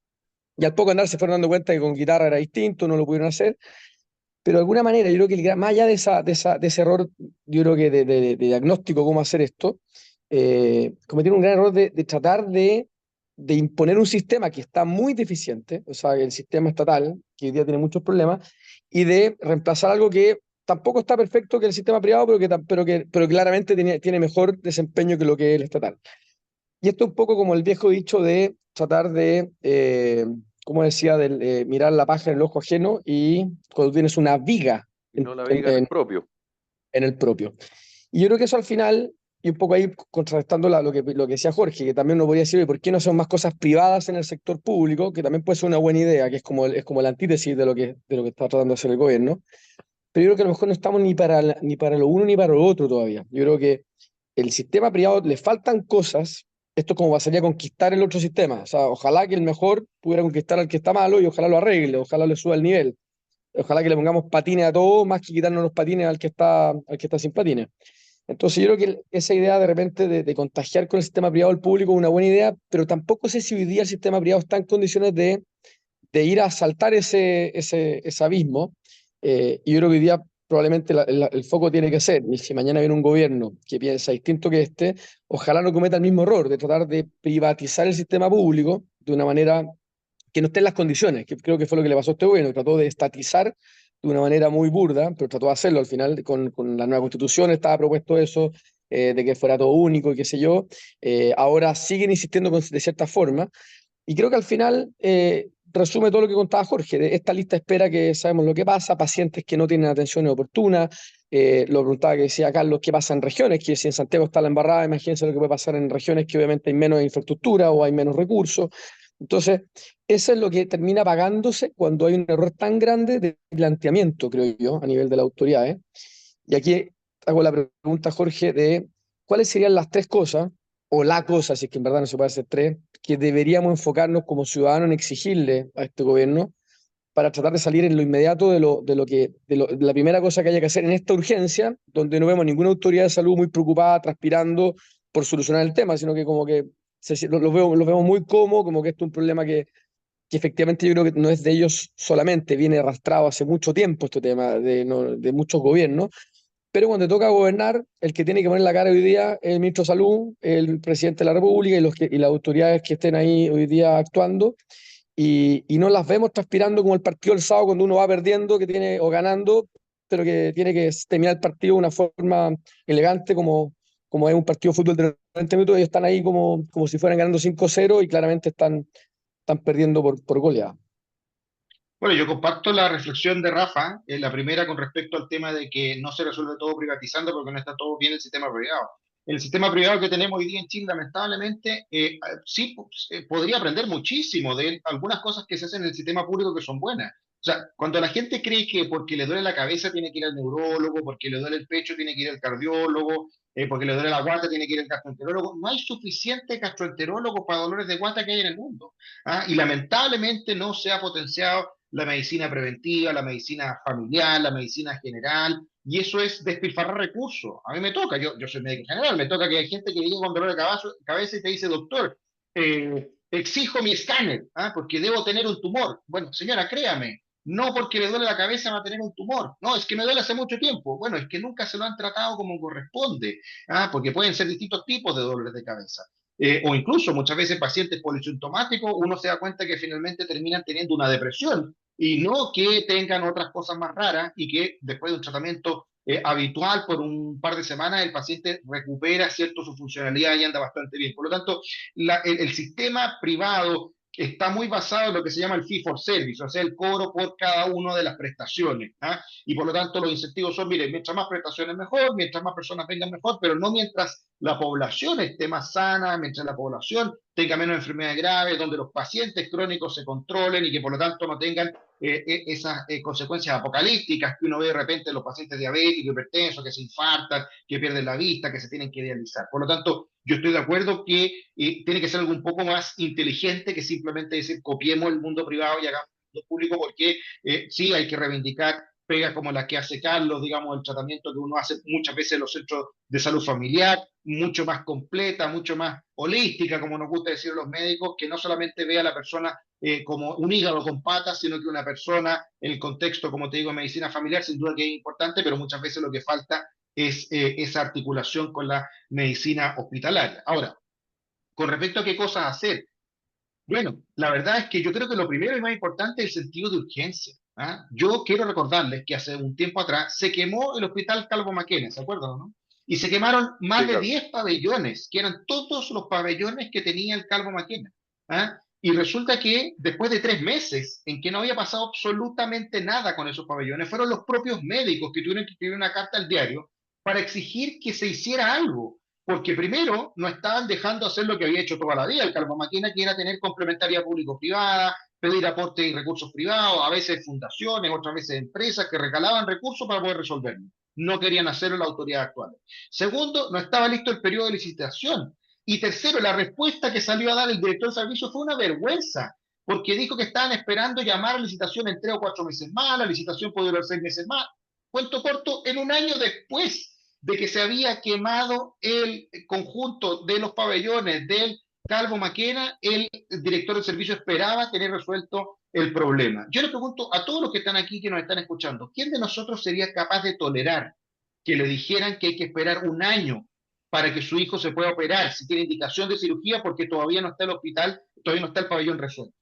Y al poco andar se fueron dando cuenta que con guitarra era distinto, no lo pudieron hacer, pero de alguna manera yo creo que más allá de ese error, yo creo que de diagnóstico cómo hacer esto, cometieron un gran error de tratar de imponer un sistema que está muy deficiente, o sea, el sistema estatal, que hoy día tiene muchos problemas, y de reemplazar algo que tampoco está perfecto que el sistema privado, pero claramente tiene mejor desempeño que lo que es el estatal. Y esto es un poco como el viejo dicho de tratar de, como decía, de mirar la paja en el ojo ajeno y cuando tienes una viga Y no la diga en el propio. en el propio. Y yo creo que eso al final, y un poco ahí contrarrestando lo que decía Jorge, que también uno podría decir, "Oye, ¿por qué no hacen más cosas privadas en el sector público?", que también puede ser una buena idea, que es como la antítesis de lo que está tratando de hacer el gobierno. Pero yo creo que a lo mejor no estamos ni para lo uno ni para lo otro todavía. Yo creo que el sistema privado le faltan cosas. Esto como pasaría a conquistar el otro sistema. O sea, ojalá que el mejor pudiera conquistar al que está malo y ojalá lo arregle, ojalá le suba el nivel. Ojalá que le pongamos patines a todos más que quitarnos los patines al que está sin patines. Entonces yo creo que esa idea de repente de contagiar con el sistema privado al público es una buena idea, pero tampoco sé si hoy día el sistema privado está en condiciones de ir a saltar ese abismo. Y yo creo que hoy día probablemente el foco tiene que ser, y si mañana viene un gobierno que piensa distinto que este, ojalá no cometa el mismo error de tratar de privatizar el sistema público de una manera que no esté en las condiciones, que creo que fue lo que le pasó a este gobierno, trató de estatizar de una manera muy burda, pero trató de hacerlo al final con la nueva constitución, estaba propuesto eso, de que fuera todo único y qué sé yo. Ahora siguen insistiendo de cierta forma, y creo que al final resume todo lo que contaba Jorge, de esta lista de espera que sabemos lo que pasa, pacientes que no tienen atención oportuna, lo preguntaba que decía Carlos, ¿qué pasa en regiones? Que si en Santiago está la embarrada, imagínense lo que puede pasar en regiones que obviamente hay menos infraestructura o hay menos recursos. Entonces, eso es lo que termina pagándose cuando hay un error tan grande de planteamiento, creo yo, a nivel de la autoridad, ¿eh? Y aquí hago la pregunta, Jorge, de cuáles serían las tres cosas, o la cosa, si es que en verdad no se puede hacer tres, que deberíamos enfocarnos como ciudadanos en exigirle a este gobierno para tratar de salir en lo inmediato de la primera cosa que haya que hacer en esta urgencia, donde no vemos ninguna autoridad de salud muy preocupada, transpirando por solucionar el tema, sino que como que lo vemos muy cómodo, como que esto es un problema que efectivamente yo creo que no es de ellos solamente, viene arrastrado hace mucho tiempo este tema de muchos gobiernos, pero cuando toca gobernar, el que tiene que poner la cara hoy día es el ministro de Salud, el presidente de la República y las autoridades que estén ahí hoy día actuando, y no las vemos transpirando como el partido del sábado cuando uno va perdiendo o ganando, pero que tiene que terminar el partido de una forma elegante como es un partido de fútbol de 90 minutos, ellos están ahí como si fueran ganando 5-0 y claramente están perdiendo por goleada. Bueno, yo comparto la reflexión de Rafa, la primera con respecto al tema de que no se resuelve todo privatizando porque no está todo bien el sistema privado. El sistema privado que tenemos hoy día en Chile, lamentablemente, sí podría aprender muchísimo de algunas cosas que se hacen en el sistema público que son buenas. O sea, cuando la gente cree que porque le duele la cabeza tiene que ir al neurólogo, porque le duele el pecho tiene que ir al cardiólogo, porque le duele la guata tiene que ir al gastroenterólogo, no hay suficiente gastroenterólogo para dolores de guata que hay en el mundo. ¿Ah? Y lamentablemente no se ha potenciado la medicina preventiva, la medicina familiar, la medicina general, y eso es despilfarrar recursos. A mí me toca, yo soy médico general, me toca que hay gente que llega con dolor de cabeza y te dice, doctor, exijo mi escáner, ¿ah? Porque debo tener un tumor. Bueno, señora, créame, no porque le duele la cabeza va a tener un tumor. No, es que me duele hace mucho tiempo. Bueno, es que nunca se lo han tratado como corresponde, ¿ah? Porque pueden ser distintos tipos de dolores de cabeza. O incluso muchas veces pacientes polisintomáticos, uno se da cuenta que finalmente terminan teniendo una depresión y no que tengan otras cosas más raras y que después de un tratamiento habitual por un par de semanas el paciente recupera cierto su funcionalidad y anda bastante bien. Por lo tanto, el sistema privado está muy basado en lo que se llama el fee for service, o sea, el cobro por cada una de las prestaciones. ¿Ah? Y por lo tanto los incentivos son, mire, mientras más prestaciones mejor, mientras más personas vengan mejor, pero no mientras la población esté más sana, mientras la población tenga menos enfermedades graves, donde los pacientes crónicos se controlen y que por lo tanto no tengan esas consecuencias apocalípticas que uno ve de repente en los pacientes diabéticos, hipertensos, que se infartan, que pierden la vista, que se tienen que dializar. Por lo tanto, yo estoy de acuerdo que tiene que ser algo un poco más inteligente que simplemente decir copiemos el mundo privado y hagamos el mundo público, porque sí hay que reivindicar pegas como la que hace Carlos, digamos, el tratamiento que uno hace muchas veces en los centros de salud familiar, mucho más completa, mucho más holística, como nos gusta decir los médicos, que no solamente ve a la persona como un hígado con patas, sino que una persona, en el contexto, como te digo, de medicina familiar, sin duda que es importante, pero muchas veces lo que falta es esa articulación con la medicina hospitalaria. Ahora, con respecto a qué cosas hacer, bueno, la verdad es que yo creo que lo primero y más importante es el sentido de urgencia. ¿Ah? Yo quiero recordarles que hace un tiempo atrás se quemó el hospital Calvo Maquena, ¿se acuerdan, no? Y se quemaron más Sí, de claro. 10 pabellones, que eran todos los pabellones que tenía el Calvo Maquena. ¿Ah? Y resulta que después de 3 meses en que no había pasado absolutamente nada con esos pabellones, fueron los propios médicos que tuvieron que escribir una carta al diario para exigir que se hiciera algo, porque primero no estaban dejando hacer lo que había hecho toda la vida el Calvo Maquena, que era tener complementaria público-privada, pedir aportes y recursos privados, a veces fundaciones, otras veces empresas que recalaban recursos para poder resolverlo. No querían hacerlo la autoridad actual. Segundo, no estaba listo el periodo de licitación. Y tercero, la respuesta que salió a dar el director de servicio fue una vergüenza, porque dijo que estaban esperando llamar a licitación en 3 o 4 meses más, la licitación puede durar 6 meses más. Cuento corto, en un año después de que se había quemado el conjunto de los pabellones del Calvo Maquena, el director del servicio esperaba tener resuelto el problema. Yo le pregunto a todos los que están aquí, que nos están escuchando, ¿quién de nosotros sería capaz de tolerar que le dijeran que hay que esperar un año para que su hijo se pueda operar si tiene indicación de cirugía porque todavía no está el hospital, todavía no está el pabellón resuelto?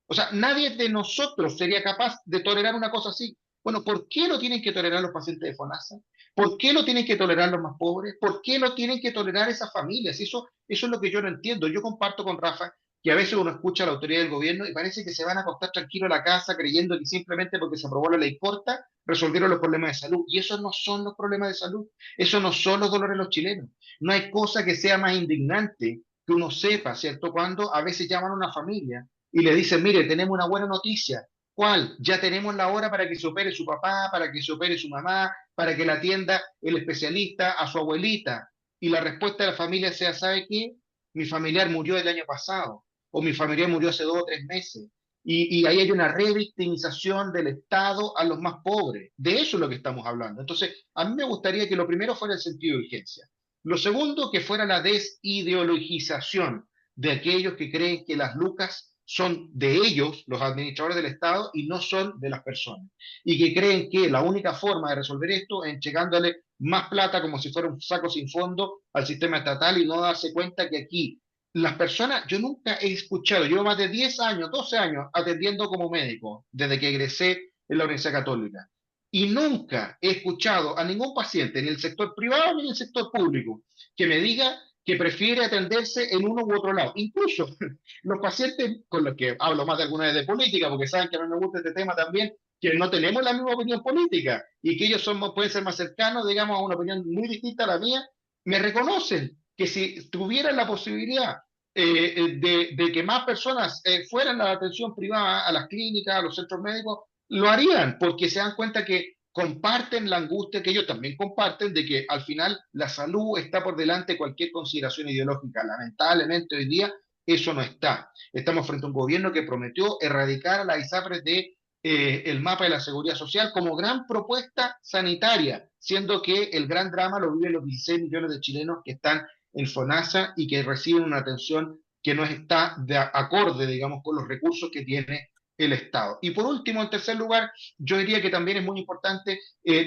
O sea, nadie de nosotros sería capaz de tolerar una cosa así. Bueno, ¿por qué lo tienen que tolerar los pacientes de FONASA? ¿Por qué lo tienen que tolerar los más pobres? ¿Por qué lo tienen que tolerar esas familias? Eso es lo que yo no entiendo. Yo comparto con Rafa que a veces uno escucha a la autoridad del gobierno y parece que se van a acostar tranquilo a la casa creyendo que simplemente porque se aprobó la ley corta resolvieron los problemas de salud. Y esos no son los problemas de salud. Esos no son los dolores de los chilenos. No hay cosa que sea más indignante que uno sepa, ¿cierto? Cuando a veces llaman a una familia y le dicen, mire, tenemos una buena noticia. ¿Cuál? Ya tenemos la hora para que se opere su papá, para que se opere su mamá, para que la atienda el especialista a su abuelita. Y la respuesta de la familia sea, ¿sabe qué? Mi familiar murió el año pasado, o mi familiar murió hace 2 o 3 meses. Y ahí hay una revictimización del Estado a los más pobres. De eso es lo que estamos hablando. Entonces, a mí me gustaría que lo primero fuera el sentido de urgencia. Lo segundo, que fuera la desideologización de aquellos que creen que las lucas son de ellos, los administradores del Estado, y no son de las personas. Y que creen que la única forma de resolver esto es llegándole más plata como si fuera un saco sin fondo al sistema estatal y no darse cuenta que aquí las personas, yo nunca he escuchado, llevo más de 10 años, 12 años atendiendo como médico desde que egresé en la Universidad Católica. Y nunca he escuchado a ningún paciente, en el sector privado ni en el sector público, que me diga que prefiere atenderse en uno u otro lado. Incluso los pacientes con los que hablo más de alguna vez de política, porque saben que a mí me gusta este tema también, que no tenemos la misma opinión política y que ellos pueden ser más cercanos, digamos, a una opinión muy distinta a la mía, me reconocen que si tuvieran la posibilidad de que más personas fueran a la atención privada, a las clínicas, a los centros médicos, lo harían, porque se dan cuenta que comparten la angustia que ellos también comparten de que al final la salud está por delante de cualquier consideración ideológica. Lamentablemente hoy día eso no está. Estamos frente a un gobierno que prometió erradicar a las ISAPRES de el mapa de la seguridad social como gran propuesta sanitaria, siendo que el gran drama lo viven los 16 millones de chilenos que están en FONASA y que reciben una atención que no está de acorde, digamos, con los recursos que tiene el Estado. Y por último, en tercer lugar, yo diría que también es muy importante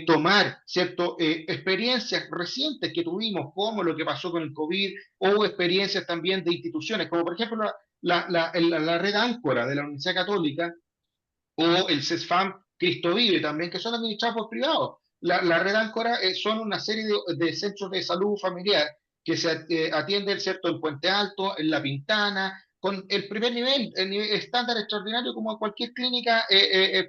tomar, ¿cierto?, experiencias recientes que tuvimos, como lo que pasó con el COVID, o experiencias también de instituciones, como por ejemplo la red Áncora de la Universidad Católica, o el CESFAM Cristo Vive también, que son administrados por privados. La red Áncora son una serie de centros de salud familiar que se atienden, ¿cierto?, en Puente Alto, en La Pintana, con el primer nivel, el nivel estándar extraordinario como cualquier clínica,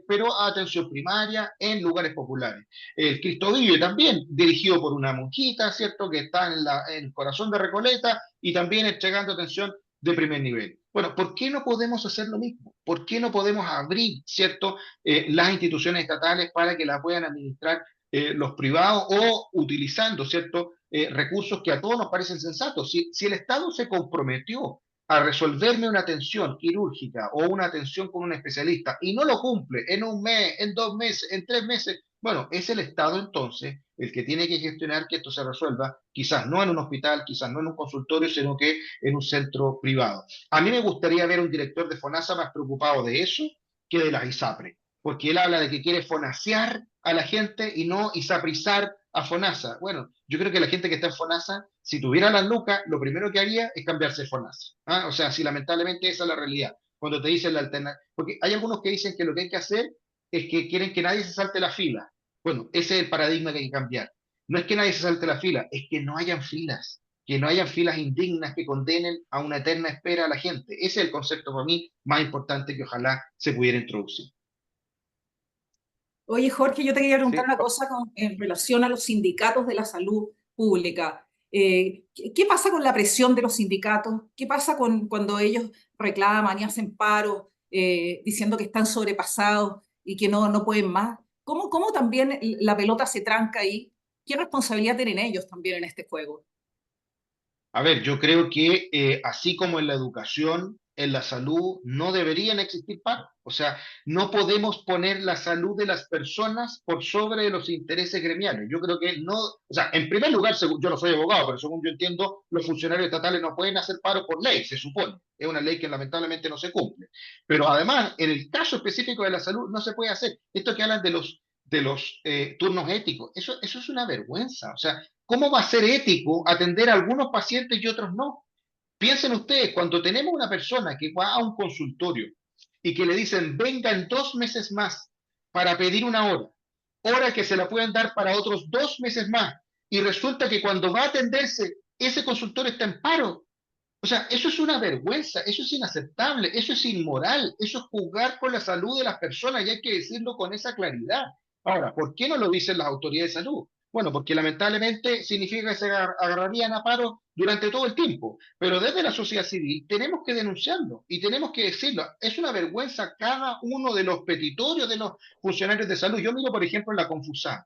pero a atención primaria en lugares populares. El Cristo Vive también, dirigido por una monjita, ¿cierto?, que está en el corazón de Recoleta y también entregando atención de primer nivel. Bueno, ¿por qué no podemos hacer lo mismo? ¿Por qué no podemos abrir, ¿cierto?, las instituciones estatales para que la puedan administrar los privados o utilizando, ¿cierto?, recursos que a todos nos parecen sensatos? Si el Estado se comprometió a resolverme una atención quirúrgica o una atención con un especialista y no lo cumple en un mes, en 2 meses, en 3 meses, bueno, es el Estado entonces el que tiene que gestionar que esto se resuelva, quizás no en un hospital, quizás no en un consultorio, sino que en un centro privado. A mí me gustaría ver un director de FONASA más preocupado de eso que de las ISAPRE, porque él habla de que quiere fonasear a la gente y no isaprizar a FONASA. Bueno, yo creo que la gente que está en FONASA, si tuviera las lucas, lo primero que haría es cambiarse de FONASA. ¿Ah? O sea, si lamentablemente esa es la realidad, cuando te dicen la alternativa, porque hay algunos que dicen que lo que hay que hacer es que quieren que nadie se salte la fila. Bueno, ese es el paradigma que hay que cambiar. No es que nadie se salte la fila, es que no hayan filas, que no hayan filas indignas que condenen a una eterna espera a la gente. Ese es el concepto para mí más importante que ojalá se pudiera introducir. Oye, Jorge, yo te quería preguntar Sí, una cosa en relación a los sindicatos de la salud pública. ¿Qué pasa con la presión de los sindicatos? ¿Qué pasa cuando ellos reclaman y hacen paro diciendo que están sobrepasados y que no pueden más? ¿Cómo también la pelota se tranca ahí? ¿Qué responsabilidad tienen ellos también en este juego? A ver, yo creo que así como en la educación, en la salud, no deberían existir paros. O sea, no podemos poner la salud de las personas por sobre los intereses gremiales. Yo creo que no, o sea, en primer lugar, yo no soy abogado, pero según yo entiendo, los funcionarios estatales no pueden hacer paro por ley, se supone. Es una ley que lamentablemente no se cumple. Pero además, en el caso específico de la salud, no se puede hacer. Esto que hablan de los turnos éticos, eso es una vergüenza. O sea, ¿cómo va a ser ético atender a algunos pacientes y otros no? Piensen ustedes, cuando tenemos una persona que va a un consultorio y que le dicen, venga en 2 meses más para pedir una hora que se la pueden dar para otros 2 meses más, y resulta que cuando va a atenderse, ese consultorio está en paro. O sea, eso es una vergüenza, eso es inaceptable, eso es inmoral, eso es jugar con la salud de las personas y hay que decirlo con esa claridad. Ahora, ¿por qué no lo dicen las autoridades de salud? Bueno, porque lamentablemente significa que se agarrarían a paro durante todo el tiempo, pero desde la sociedad civil tenemos que denunciarlo y tenemos que decirlo. Es una vergüenza cada uno de los petitorios de los funcionarios de salud. Yo miro, por ejemplo, en la Confusam.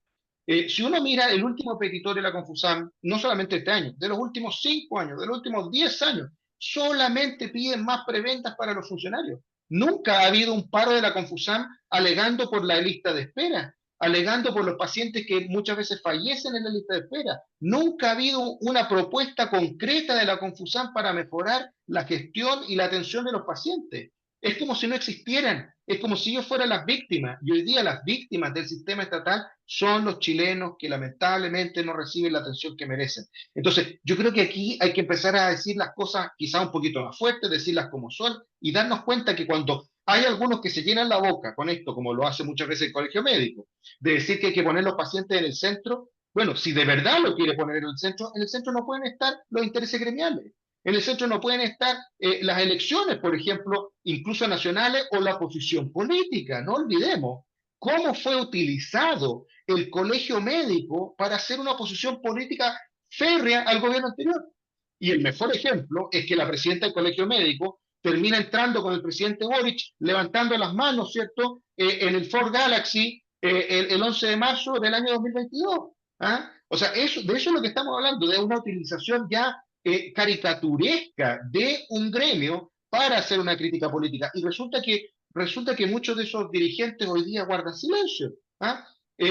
Si uno mira el último petitorio de la Confusam, no solamente este año, de los últimos 5 años, de los últimos 10 años, solamente piden más preventas para los funcionarios. Nunca ha habido un paro de la Confusam alegando por la lista de espera, alegando por los pacientes que muchas veces fallecen en la lista de espera. Nunca ha habido una propuesta concreta de la Confusam para mejorar la gestión y la atención de los pacientes. Es como si no existieran, es como si ellos fueran las víctimas. Y hoy día las víctimas del sistema estatal son los chilenos que lamentablemente no reciben la atención que merecen. Entonces, yo creo que aquí hay que empezar a decir las cosas quizá un poquito más fuertes, decirlas como son y darnos cuenta que cuando hay algunos que se llenan la boca con esto, como lo hace muchas veces el colegio médico, de decir que hay que poner los pacientes en el centro, Bueno, si de verdad lo quiere poner en el centro no pueden estar los intereses gremiales. En el centro no pueden estar las elecciones, por ejemplo, incluso nacionales, o la posición política. No olvidemos cómo fue utilizado el colegio médico para hacer una oposición política férrea al gobierno anterior. Y el mejor ejemplo es que la presidenta del colegio médico termina entrando con el presidente Boric, levantando las manos, ¿cierto?, en el Ford Galaxy el 11 de marzo del año 2022. ¿Ah? O sea, de eso es lo que estamos hablando, de una utilización ya caricaturesca de un gremio para hacer una crítica política. Y resulta que muchos de esos dirigentes hoy día guardan silencio. ¿Ah?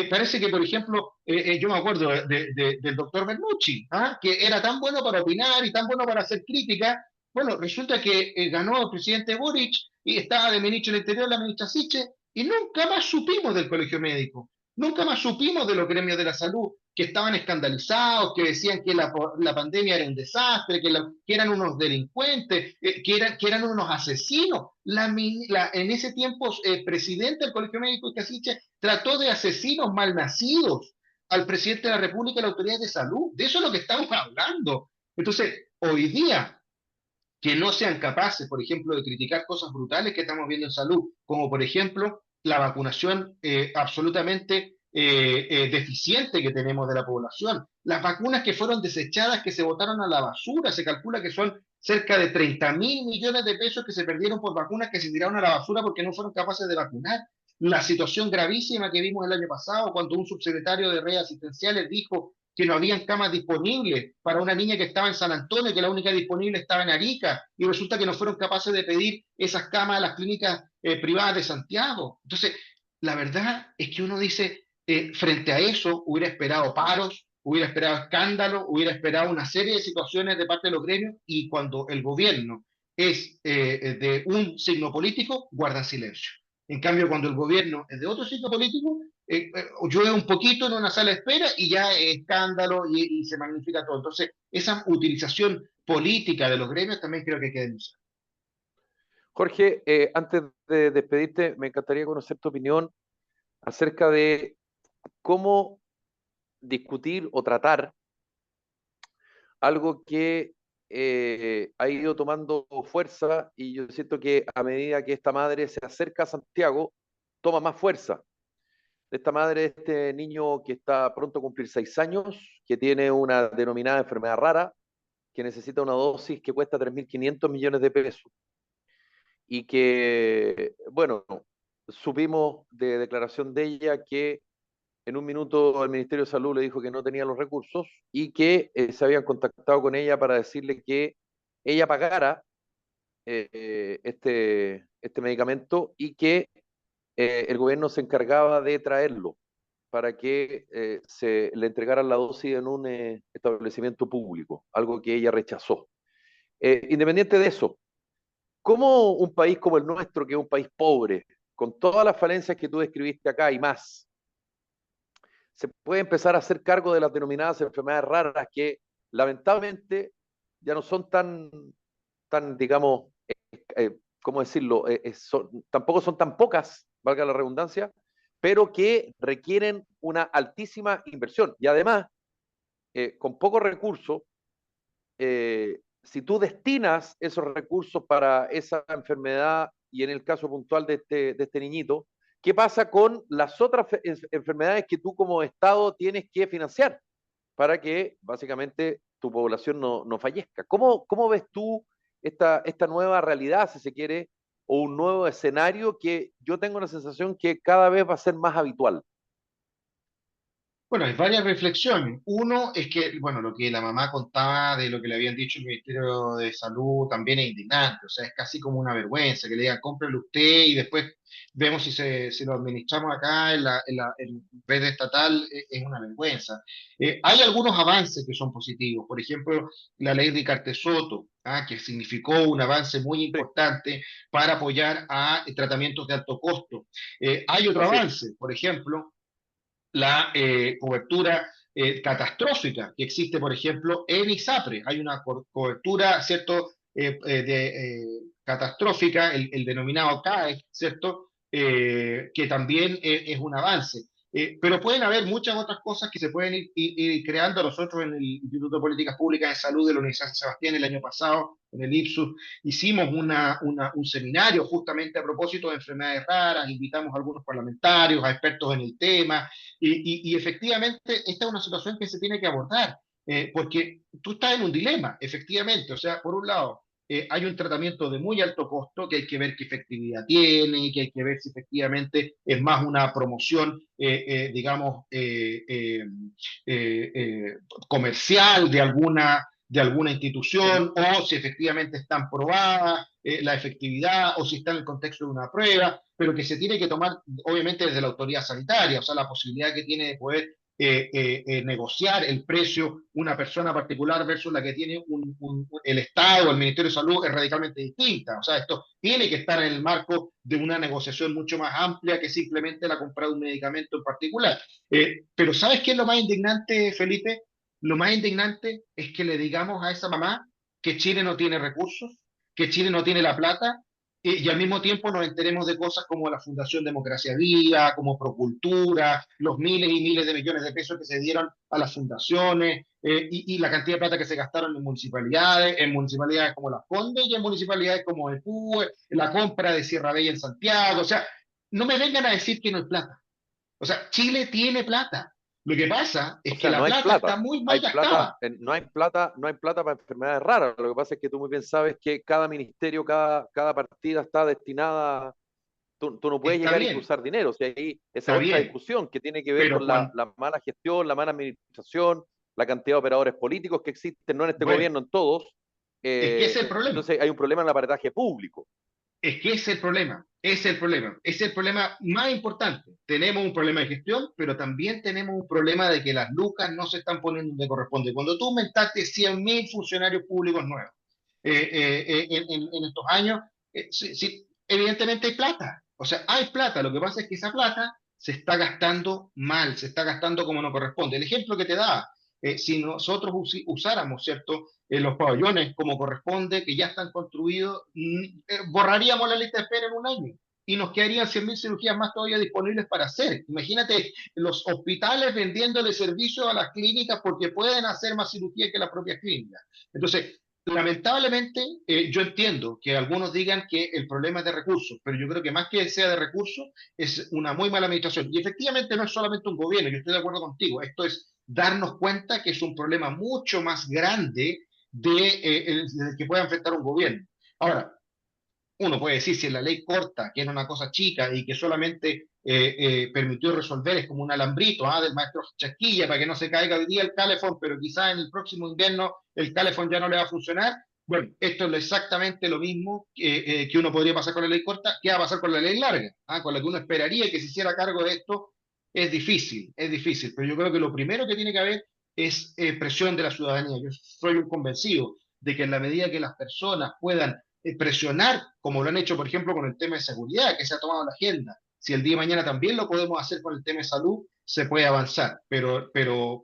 Parece que, por ejemplo, yo me acuerdo del doctor Bernucci, ¿ah? Que era tan bueno para opinar y tan bueno para hacer crítica. Bueno, resulta que ganó el presidente Boric y estaba de ministro del Interior la ministra Siche, y nunca más supimos del colegio médico. Nunca más supimos de los gremios de la salud, que estaban escandalizados, que decían que la pandemia era un desastre, que eran unos delincuentes, que eran unos asesinos. En ese tiempo, presidente del Colegio Médico Casiche trató de asesinos malnacidos al presidente de la República y a la autoridad de salud. De eso es lo que estamos hablando. Entonces, hoy día, que no sean capaces, por ejemplo, de criticar cosas brutales que estamos viendo en salud, como por ejemplo la vacunación absolutamente deficiente que tenemos de la población, las vacunas que fueron desechadas, que se botaron a la basura, se calcula que son cerca de 30.000 millones de pesos que se perdieron por vacunas que se tiraron a la basura porque no fueron capaces de vacunar. La situación gravísima que vimos el año pasado cuando un subsecretario de redes asistenciales dijo que no habían camas disponibles para una niña que estaba en San Antonio, que la única disponible estaba en Arica, y resulta que no fueron capaces de pedir esas camas a las clínicas privadas de Santiago. Entonces, la verdad es que uno dice, frente a eso, hubiera esperado paros, hubiera esperado escándalos, hubiera esperado una serie de situaciones de parte de los gremios, y cuando el gobierno es de un signo político, guardan silencio. En cambio, cuando el gobierno es de otro signo político, llueve un poquito en una sala de espera y ya es escándalo y se magnifica todo. Entonces, esa utilización política de los gremios también creo que hay que denunciar. Jorge, antes de despedirte, me encantaría conocer tu opinión acerca de cómo discutir o tratar algo que ha ido tomando fuerza, y yo siento que a medida que esta madre se acerca a Santiago, toma más fuerza. Esta madre de este niño que está pronto a cumplir 6 años, que tiene una denominada enfermedad rara, que necesita una dosis que cuesta 3.500 millones de pesos. Y que, bueno, supimos de declaración de ella que en un minuto el Ministerio de Salud le dijo que no tenía los recursos y que se habían contactado con ella para decirle que ella pagara este medicamento, y que el gobierno se encargaba de traerlo para que se le entregaran la dosis en un establecimiento público, algo que ella rechazó. Independiente de eso, ¿cómo un país como el nuestro, que es un país pobre, con todas las falencias que tú describiste acá y más, se puede empezar a hacer cargo de las denominadas enfermedades raras, que lamentablemente ya no son tan digamos, ¿cómo decirlo? Tampoco son tan pocas, valga la redundancia, pero que requieren una altísima inversión? Y además, con pocos recursos, si tú destinas esos recursos para esa enfermedad, y en el caso puntual de este niñito, ¿qué pasa con las otras enfermedades que tú como Estado tienes que financiar para que básicamente tu población no fallezca? ¿Cómo ves tú esta nueva realidad, si se quiere, o un nuevo escenario que yo tengo la sensación que cada vez va a ser más habitual? Bueno, hay varias reflexiones. Uno es que, bueno, lo que la mamá contaba de lo que le habían dicho el Ministerio de Salud también es indignante. O sea, es casi como una vergüenza que le digan, cómprelo usted y después vemos si lo administramos acá en red estatal. Es una vergüenza. Hay algunos avances que son positivos. Por ejemplo, la ley Ricarte-Soto, que significó un avance muy Sí, importante para apoyar a tratamientos de alto costo. Hay otro así es. avance, por ejemplo, la cobertura catastrófica que existe, por ejemplo, en ISAPRE. Hay una cobertura, ¿cierto?, catastrófica, el denominado CAE, ¿cierto?, que también es un avance. Pero pueden haber muchas otras cosas que se pueden ir creando. Nosotros en el Instituto de Políticas Públicas de Salud de la Universidad de San Sebastián el año pasado, en el IPSUS, hicimos un seminario justamente a propósito de enfermedades raras, invitamos a algunos parlamentarios, a expertos en el tema, y efectivamente esta es una situación que se tiene que abordar, porque tú estás en un dilema, efectivamente. O sea, por un lado, hay un tratamiento de muy alto costo que hay que ver qué efectividad tiene, que hay que ver si efectivamente es más una promoción, digamos, comercial de alguna institución, o si efectivamente están probadas la efectividad, o si está en el contexto de una prueba, pero que se tiene que tomar obviamente desde la autoridad sanitaria. O sea, la posibilidad que tiene de poder negociar el precio una persona particular versus la que tiene el Estado o el Ministerio de Salud es radicalmente distinta. O sea, esto tiene que estar en el marco de una negociación mucho más amplia que simplemente la compra de un medicamento en particular. Pero ¿sabes qué es lo más indignante, Felipe? Lo más indignante es que le digamos a esa mamá que Chile no tiene recursos, que Chile no tiene la plata, y al mismo tiempo nos enteremos de cosas como la Fundación Democracia Viva, como Procultura, los miles y miles de millones de pesos que se dieron a las fundaciones, y la cantidad de plata que se gastaron en municipalidades como Las Condes y en municipalidades como Epú, la compra de Sierra Bella en Santiago. O sea, no me vengan a decir que no hay plata. O sea, Chile tiene plata. Lo que pasa O es que sea, la no hay plata está plata, muy mal hay plata, gastada. no hay plata para enfermedades raras. Lo que pasa es que tú muy bien sabes que cada ministerio, cada partida está destinada, tú no puedes Está llegar y bien, cruzar dinero. O sea, ahí esa está es otra bien, discusión que tiene que ver pero con la mala gestión, la mala administración, la cantidad de operadores políticos que existen, no en este bueno, gobierno, en todos. es que ese es el problema. Entonces hay un problema en el aparataje público. Es que ese es el problema, ese es el problema, ese es el problema más importante. Tenemos un problema de gestión, pero también tenemos un problema de que las lucas no se están poniendo donde corresponde. Cuando tú aumentaste 100.000 funcionarios públicos nuevos en estos años, sí, sí, evidentemente hay plata. O sea, hay plata. Lo que pasa es que esa plata se está gastando mal, se está gastando como no corresponde. El ejemplo que te da, si nosotros usáramos, ¿cierto? Los pabellones como corresponde, que ya están construidos, borraríamos la lista de espera en un año y nos quedarían 100.000 cirugías más todavía disponibles para hacer. Imagínate los hospitales vendiéndole servicio a las clínicas porque pueden hacer más cirugía que las propias clínicas. Entonces, lamentablemente, yo entiendo que algunos digan que el problema es de recursos, pero yo creo que más que sea de recursos, es una muy mala administración. Y efectivamente no es solamente un gobierno, yo estoy de acuerdo contigo, esto es darnos cuenta que es un problema mucho más grande de que pueda enfrentar un gobierno. Ahora, uno puede decir si en la ley corta, que era una cosa chica y que solamente permitió resolver, es como un alambrito del maestro Chasquilla para que no se caiga hoy día el calefón, pero quizás en el próximo invierno el calefón ya no le va a funcionar. Bueno, esto es exactamente lo mismo que uno podría pasar con la ley corta. ¿Qué va a pasar con la ley larga? Con la que uno esperaría que se hiciera cargo de esto. Es difícil, pero yo creo que lo primero que tiene que haber es presión de la ciudadanía. Yo soy un convencido de que en la medida que las personas puedan presionar, como lo han hecho, por ejemplo, con el tema de seguridad, que se ha tomado la agenda. Si el día de mañana también lo podemos hacer con el tema de salud, se puede avanzar. Pero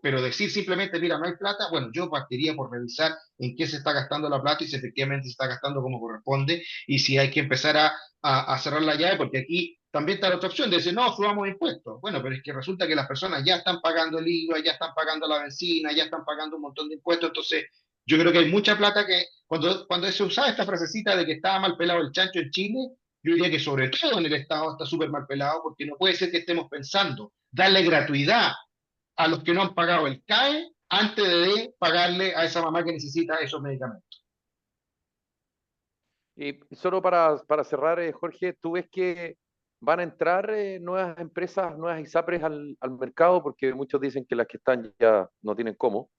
decir simplemente, mira, no hay plata, bueno, yo partiría por revisar en qué se está gastando la plata y si efectivamente se está gastando como corresponde y si hay que empezar a cerrar la llave, porque aquí también está la otra opción de decir, no, subamos impuestos. Bueno, pero es que resulta que las personas ya están pagando el IVA, ya están pagando la benzina, ya están pagando un montón de impuestos, entonces yo creo que hay mucha plata que, cuando se usaba esta frasecita de que estaba mal pelado el chancho en Chile, yo diría que sobre todo en el Estado está súper mal pelado, porque no puede ser que estemos pensando darle gratuidad a los que no han pagado el CAE antes de pagarle a esa mamá que necesita esos medicamentos. Y solo para cerrar, Jorge, ¿tú ves que van a entrar nuevas empresas, nuevas ISAPRES al mercado? Porque muchos dicen que las que están ya no tienen cómo,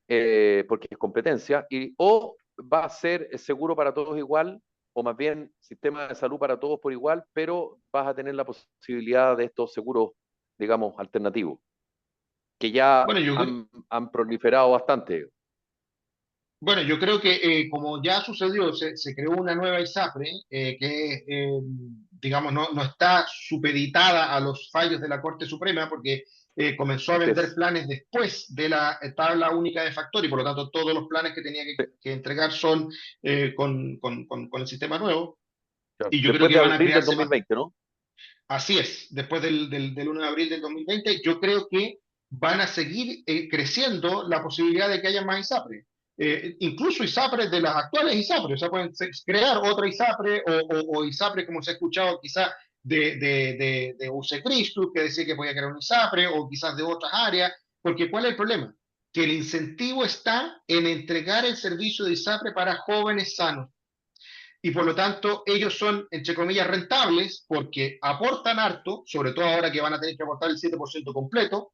porque es competencia, o va a ser seguro para todos igual, o más bien sistema de salud para todos por igual, pero vas a tener la posibilidad de estos seguros, digamos, alternativos, que ya Bueno, han proliferado bastante. Bueno, yo creo que como ya sucedió, se creó una nueva ISAPRE que, digamos, no está supeditada a los fallos de la Corte Suprema porque comenzó a Así vender es. planes después de la tabla única de factor y por lo tanto todos los planes que tenía que entregar son con el sistema nuevo y yo creo Después que de van a abril del crearse más. 2020, ¿no? Así es, después del 1 de abril del 2020, yo creo que van a seguir creciendo la posibilidad de que haya más ISAPRE. Incluso ISAPRE de las actuales ISAPRE, o sea, pueden crear otra ISAPRE o ISAPRE, como se ha escuchado quizás de UC Christus, que decía que podía crear un ISAPRE, o quizás de otras áreas, porque ¿cuál es el problema? Que el incentivo está en entregar el servicio de ISAPRE para jóvenes sanos. Y por lo tanto ellos son, entre comillas, rentables porque aportan harto, sobre todo ahora que van a tener que aportar el 7% completo,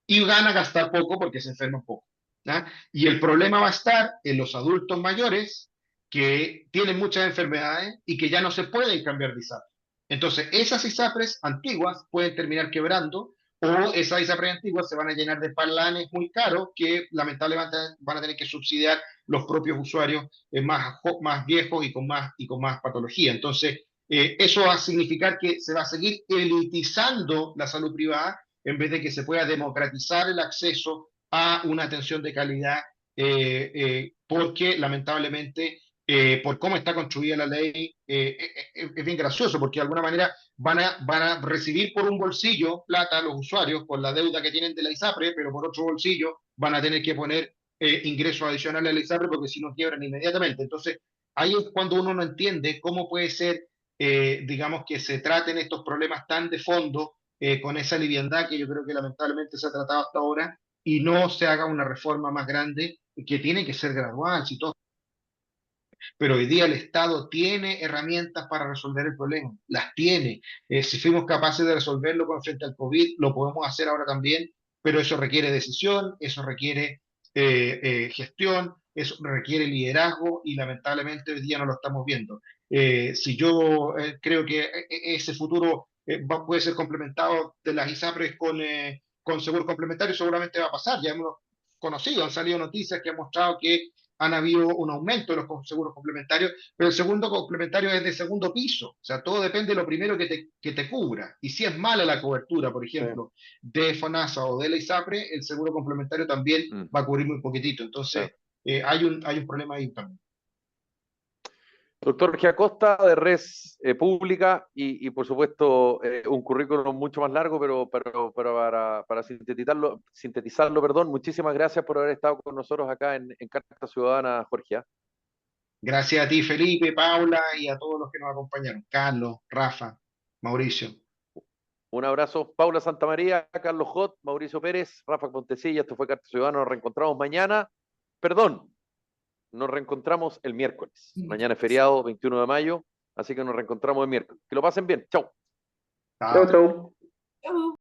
y van a gastar poco porque se enferman poco. ¿Ya? Y el problema va a estar en los adultos mayores que tienen muchas enfermedades y que ya no se pueden cambiar de ISAPRE. Entonces, esas ISAPRES antiguas pueden terminar quebrando o esas ISAPRES antiguas se van a llenar de planes muy caros que lamentablemente van a tener que subsidiar los propios usuarios más viejos y con más patología. Entonces, eso va a significar que se va a seguir elitizando la salud privada en vez de que se pueda democratizar el acceso a una atención de calidad, porque lamentablemente, por cómo está construida la ley, es bien gracioso, porque de alguna manera van a recibir por un bolsillo plata a los usuarios por la deuda que tienen de la ISAPRE, pero por otro bolsillo van a tener que poner ingresos adicionales a la ISAPRE porque si no quiebran inmediatamente. Entonces, ahí es cuando uno no entiende cómo puede ser, digamos, que se traten estos problemas tan de fondo con esa liviandad que yo creo que lamentablemente se ha tratado hasta ahora y no se haga una reforma más grande que tiene que ser gradual, si todo. Pero hoy día el Estado tiene herramientas para resolver el problema, las tiene. Si fuimos capaces de resolverlo con frente al COVID, lo podemos hacer ahora también, pero eso requiere decisión, eso requiere gestión, eso requiere liderazgo y lamentablemente hoy día no lo estamos viendo. Si yo creo que ese futuro puede ser complementado de las ISAPRES con seguros complementarios, seguramente va a pasar. Ya hemos conocido, han salido noticias que han mostrado que han habido un aumento de los seguros complementarios, pero el segundo complementario es de segundo piso, o sea, todo depende de lo primero que te cubra, y si es mala la cobertura, por ejemplo, de FONASA o de la ISAPRE, el seguro complementario también va a cubrir muy poquitito, entonces hay un problema ahí también. Doctor Giacosta, de Res Pública, y por supuesto un currículum mucho más largo, pero para sintetizarlo, perdón, muchísimas gracias por haber estado con nosotros acá en Carta Ciudadana, Jorge. Gracias a ti, Felipe, Paula, y a todos los que nos acompañaron, Carlos, Rafa, Mauricio. Un abrazo, Paula Santamaría, Carlos Jot, Mauricio Pérez, Rafa Pontecilla, esto fue Carta Ciudadana, nos reencontramos mañana, nos reencontramos el miércoles. Mañana es feriado, 21 de mayo, así que nos reencontramos el miércoles. Que lo pasen bien. Chau. Chau, chau.